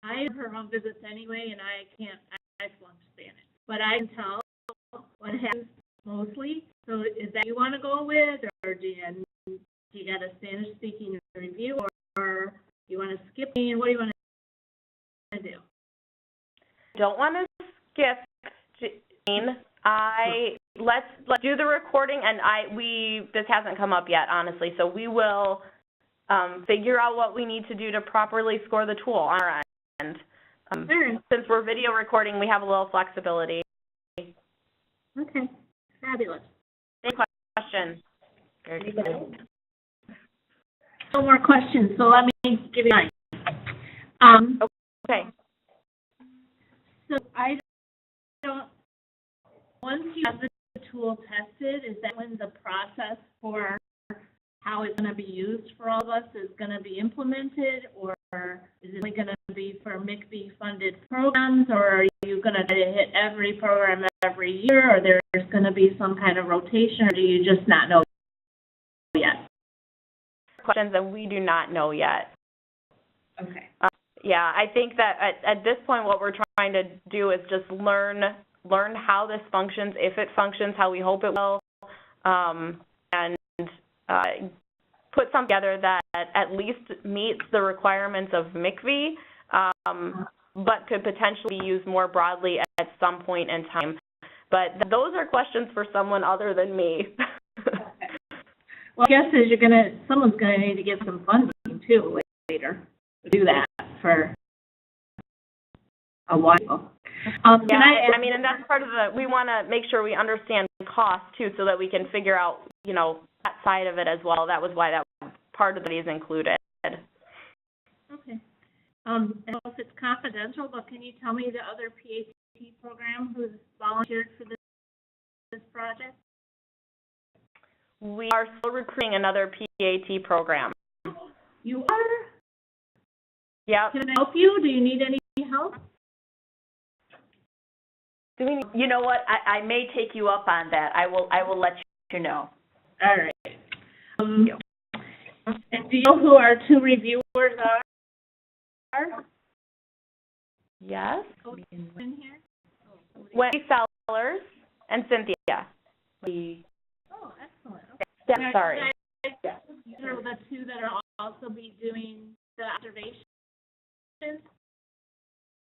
Speaker 2: I her home visits anyway, and I flunk Spanish, but I can tell what happens mostly. So is that you want to go with, or do you got a Spanish-speaking review, or you want to skip me, and what do you want to do?
Speaker 1: Don't want to skip, Jane. Let's do the recording, and this hasn't come up yet, honestly, so we will figure out what we need to do to properly score the tool on our end. Since we're video recording, we have a little flexibility.
Speaker 2: Okay, fabulous.
Speaker 1: Any question? Very good.
Speaker 2: No more questions, so let me give you mine.
Speaker 1: Okay.
Speaker 2: So once you have the tool tested, is that when the process for how it's going to be used for all of us is going to be implemented, or is it only going to be for MPHI funded programs, or are you going to hit every program every year, or there's going to be some kind of rotation, or do you just not know yet?
Speaker 1: Questions that we do not know yet.
Speaker 2: Okay.
Speaker 1: Yeah, I think that at this point what we're trying to do is just learn how this functions, if it functions how we hope it will, and put something together that at least meets the requirements of MPHI, but could potentially be used more broadly at some point in time. But those are questions for someone other than me.
Speaker 2: Okay. Well, I guess someone's gonna need to get some funding too later to do that for a while. And that's part of we want to make sure we understand cost too, so that we can figure out, that side of it as well. That was why that part of it is included. Okay. I don't know if it's confidential, but can you tell me the other PhD program who's volunteered for this project?
Speaker 1: We are still recruiting another PAT program.
Speaker 2: You are?
Speaker 1: Yep.
Speaker 2: Can I help you? Do you need any help?
Speaker 4: You know what? I may take you up on that. I will let you know.
Speaker 2: All right. And do you know who our two reviewers are?
Speaker 1: Yes.
Speaker 2: In here?
Speaker 1: Wendy Sellers and Cynthia.
Speaker 2: Oh, excellent. Okay.
Speaker 1: Yeah, sorry.
Speaker 2: These are the two that are also be doing the observations?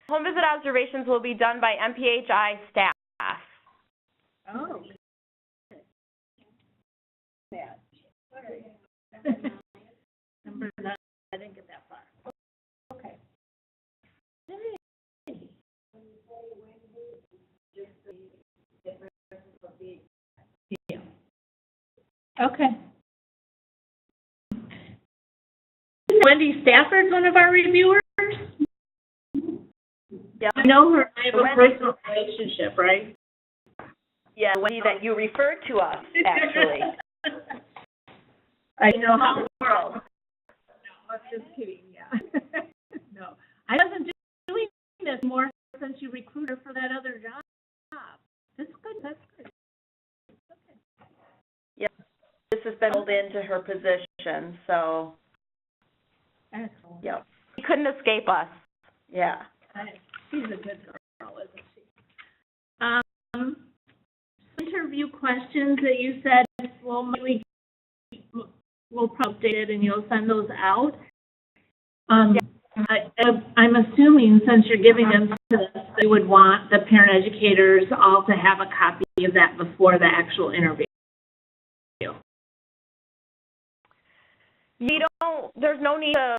Speaker 1: Home visit observations will be done by MPHI staff.
Speaker 2: Oh. Number 9, I didn't get that far. Okay. Yeah. Okay. Wendy Stafford's one of our reviewers?
Speaker 1: Yep.
Speaker 2: I know her, I have a personal relationship, right?
Speaker 1: Yeah, Wendy that you referred to us, actually.
Speaker 2: I know how.
Speaker 1: Small world.
Speaker 2: No, I'm just kidding, yeah. No, I wasn't doing this more since you recruited her for that other job. That's good, that's good. Okay.
Speaker 1: Yep. This has been rolled into her position, so,
Speaker 2: Excellent.
Speaker 1: yep. She couldn't escape us. Yeah.
Speaker 2: She's a good girl, isn't she? Interview questions that you said, we'll probably update it and you'll send those out. I'm assuming since you're giving them to us, they would want the parent educators all to have a copy of that before the actual interview.
Speaker 1: There's no need to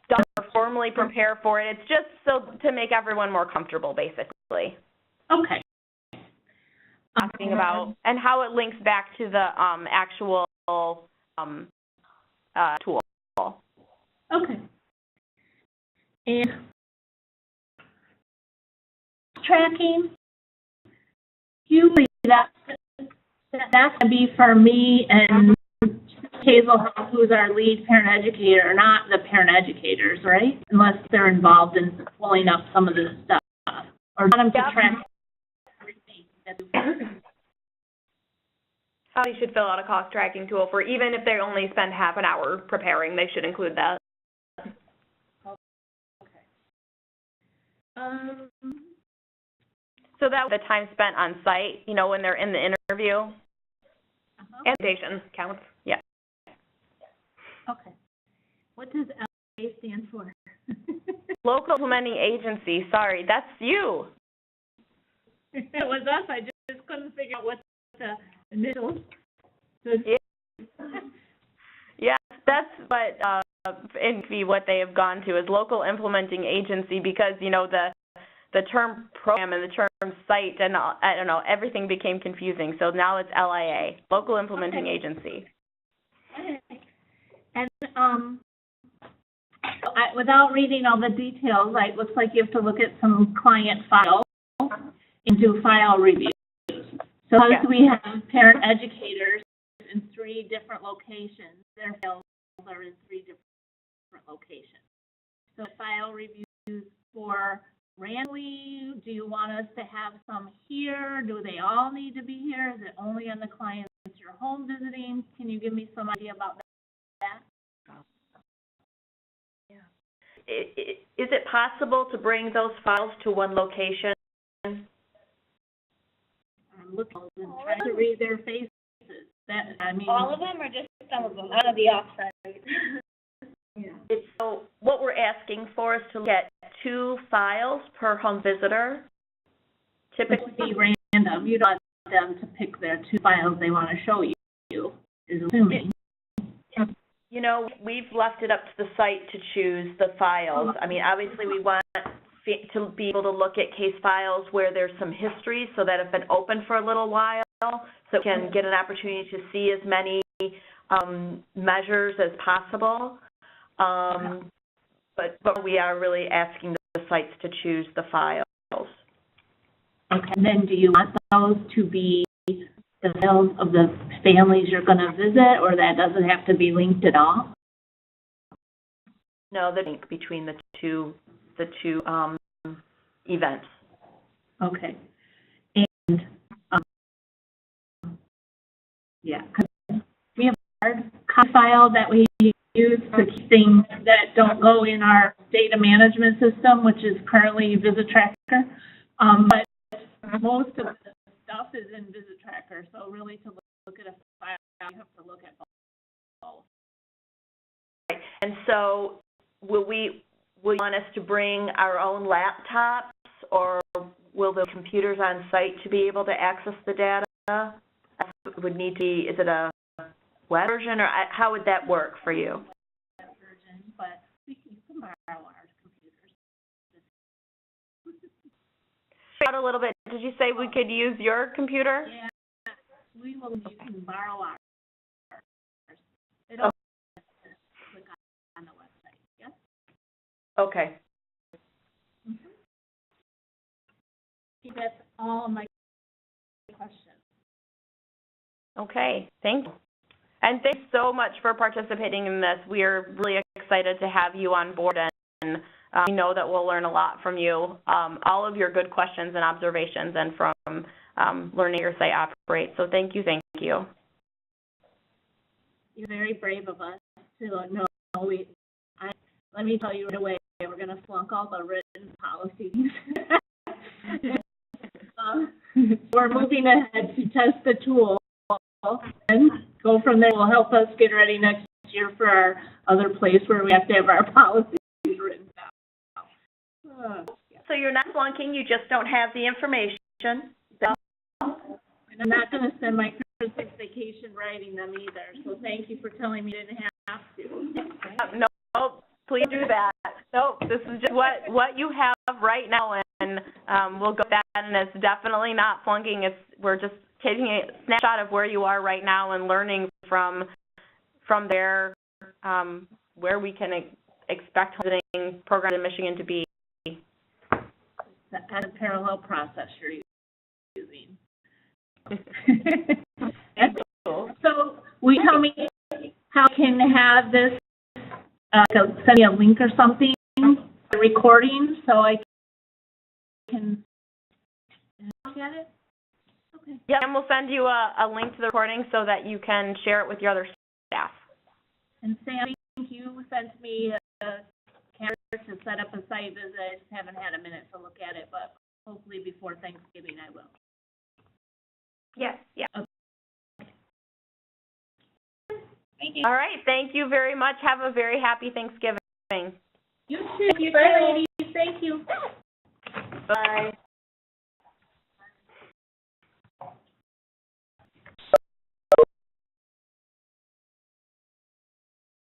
Speaker 1: start or formally prepare for it. It's just so to make everyone more comfortable, basically.
Speaker 2: Okay.
Speaker 1: Talking about and how it links back to the actual tool.
Speaker 2: Okay. And tracking, usually that's going to be for me and Hazel, who's our lead parent educator, not the parent educators, right? Unless they're involved in pulling up some of this stuff. Or not them to track everything.
Speaker 5: They should fill out a cost tracking tool for, even if they only spend half an hour preparing, they should include that.
Speaker 1: So that the time spent on site, when they're in the interview.
Speaker 5: And station counts, yeah.
Speaker 2: Okay. What does LA stand for?
Speaker 1: Local Implementing Agency. Sorry, that's you.
Speaker 2: It was us. I just couldn't figure out what the initials.
Speaker 1: Yeah, that's what MPHI, what they have gone to is Local Implementing Agency, because the term program and the term site and I don't know, everything became confusing. So now it's LIA, Local Implementing Agency.
Speaker 2: And without reading all the details, it looks like you have to look at some client files and do file reviews. So we have parent educators in 3 different locations. Their files are in 3 different locations. So file reviews for randomly, do you want us to have some here? Do they all need to be here? Is it only on the clients you're home visiting? Can you give me some idea about that?
Speaker 4: Yeah. Is it possible to bring those files to one location?
Speaker 2: I'm looking and trying to read their faces.
Speaker 3: All of them or just some of them out of the offsite?
Speaker 2: Yeah.
Speaker 4: So what we're asking for is to get 2 files per home visitor. Typically,
Speaker 2: be random. You don't want them to pick their 2 files they want to show you, is assuming.
Speaker 4: We've left it up to the site to choose the files. I mean, obviously we want to be able to look at case files where there's some history so that have been open for a little while, so we can get an opportunity to see as many measures as possible. But we are really asking the sites to choose the files.
Speaker 2: Okay, and then do you want those to be the files of the families you're gonna visit, or that doesn't have to be linked at all?
Speaker 4: No, the link between the two events.
Speaker 2: Okay. And, yeah, 'cause we have a hard copy file that we use for things that don't go in our data management system, which is currently Visit Tracker. But most of the stuff is in Visit Tracker, so really to look at a file, you have to look at both.
Speaker 4: Right. And so will you want us to bring our own laptops, or will the computers on site to be able to access the data? Would need to be, is it a web version, or how would that work for you?
Speaker 2: Web version, but you can borrow our computers.
Speaker 1: Out a little bit. Did you say we could use your computer?
Speaker 2: Yeah, you can borrow ours. It'll click on the website, yes?
Speaker 4: Okay.
Speaker 2: That's all my questions.
Speaker 1: Okay, thank you. And thanks so much for participating in this. We are really excited to have you on board, and we know that we'll learn a lot from you, all of your good questions and observations, and from learning your site operates. So thank you, thank you.
Speaker 2: You're very brave of us to know. Let me tell you right away, we're going to flunk all the written policies. We're moving ahead to test the tool and go from there. Will help us get ready next year for our other place where we have to have our policies written down.
Speaker 4: So you're not flunking, you just don't have the information.
Speaker 2: And I'm not going to spend my Christmas vacation writing them either, so thank you for telling me you didn't have to.
Speaker 1: No, please do that. No, this is just what you have right now, and we'll go with that, and it's definitely not flunking. We're just taking a snapshot of where you are right now and learning from there where we can expect visiting programs in Michigan to be.
Speaker 2: That's a parallel process you're using. So will you tell me how I can have this, send me a link or something, a recording, so I can look at it? Okay.
Speaker 1: Yeah, and we'll send you a link to the recording so that you can share it with your other staff.
Speaker 2: And Sam, thank you sent me a calendar to set up a site visit. I just haven't had a minute to look at it, but hopefully before Thanksgiving I will.
Speaker 5: Yes, yeah.
Speaker 2: Okay. Thank you.
Speaker 1: All right, thank you very much. Have a very happy Thanksgiving.
Speaker 2: You too. Bye, ladies. Thank you.
Speaker 4: Bye.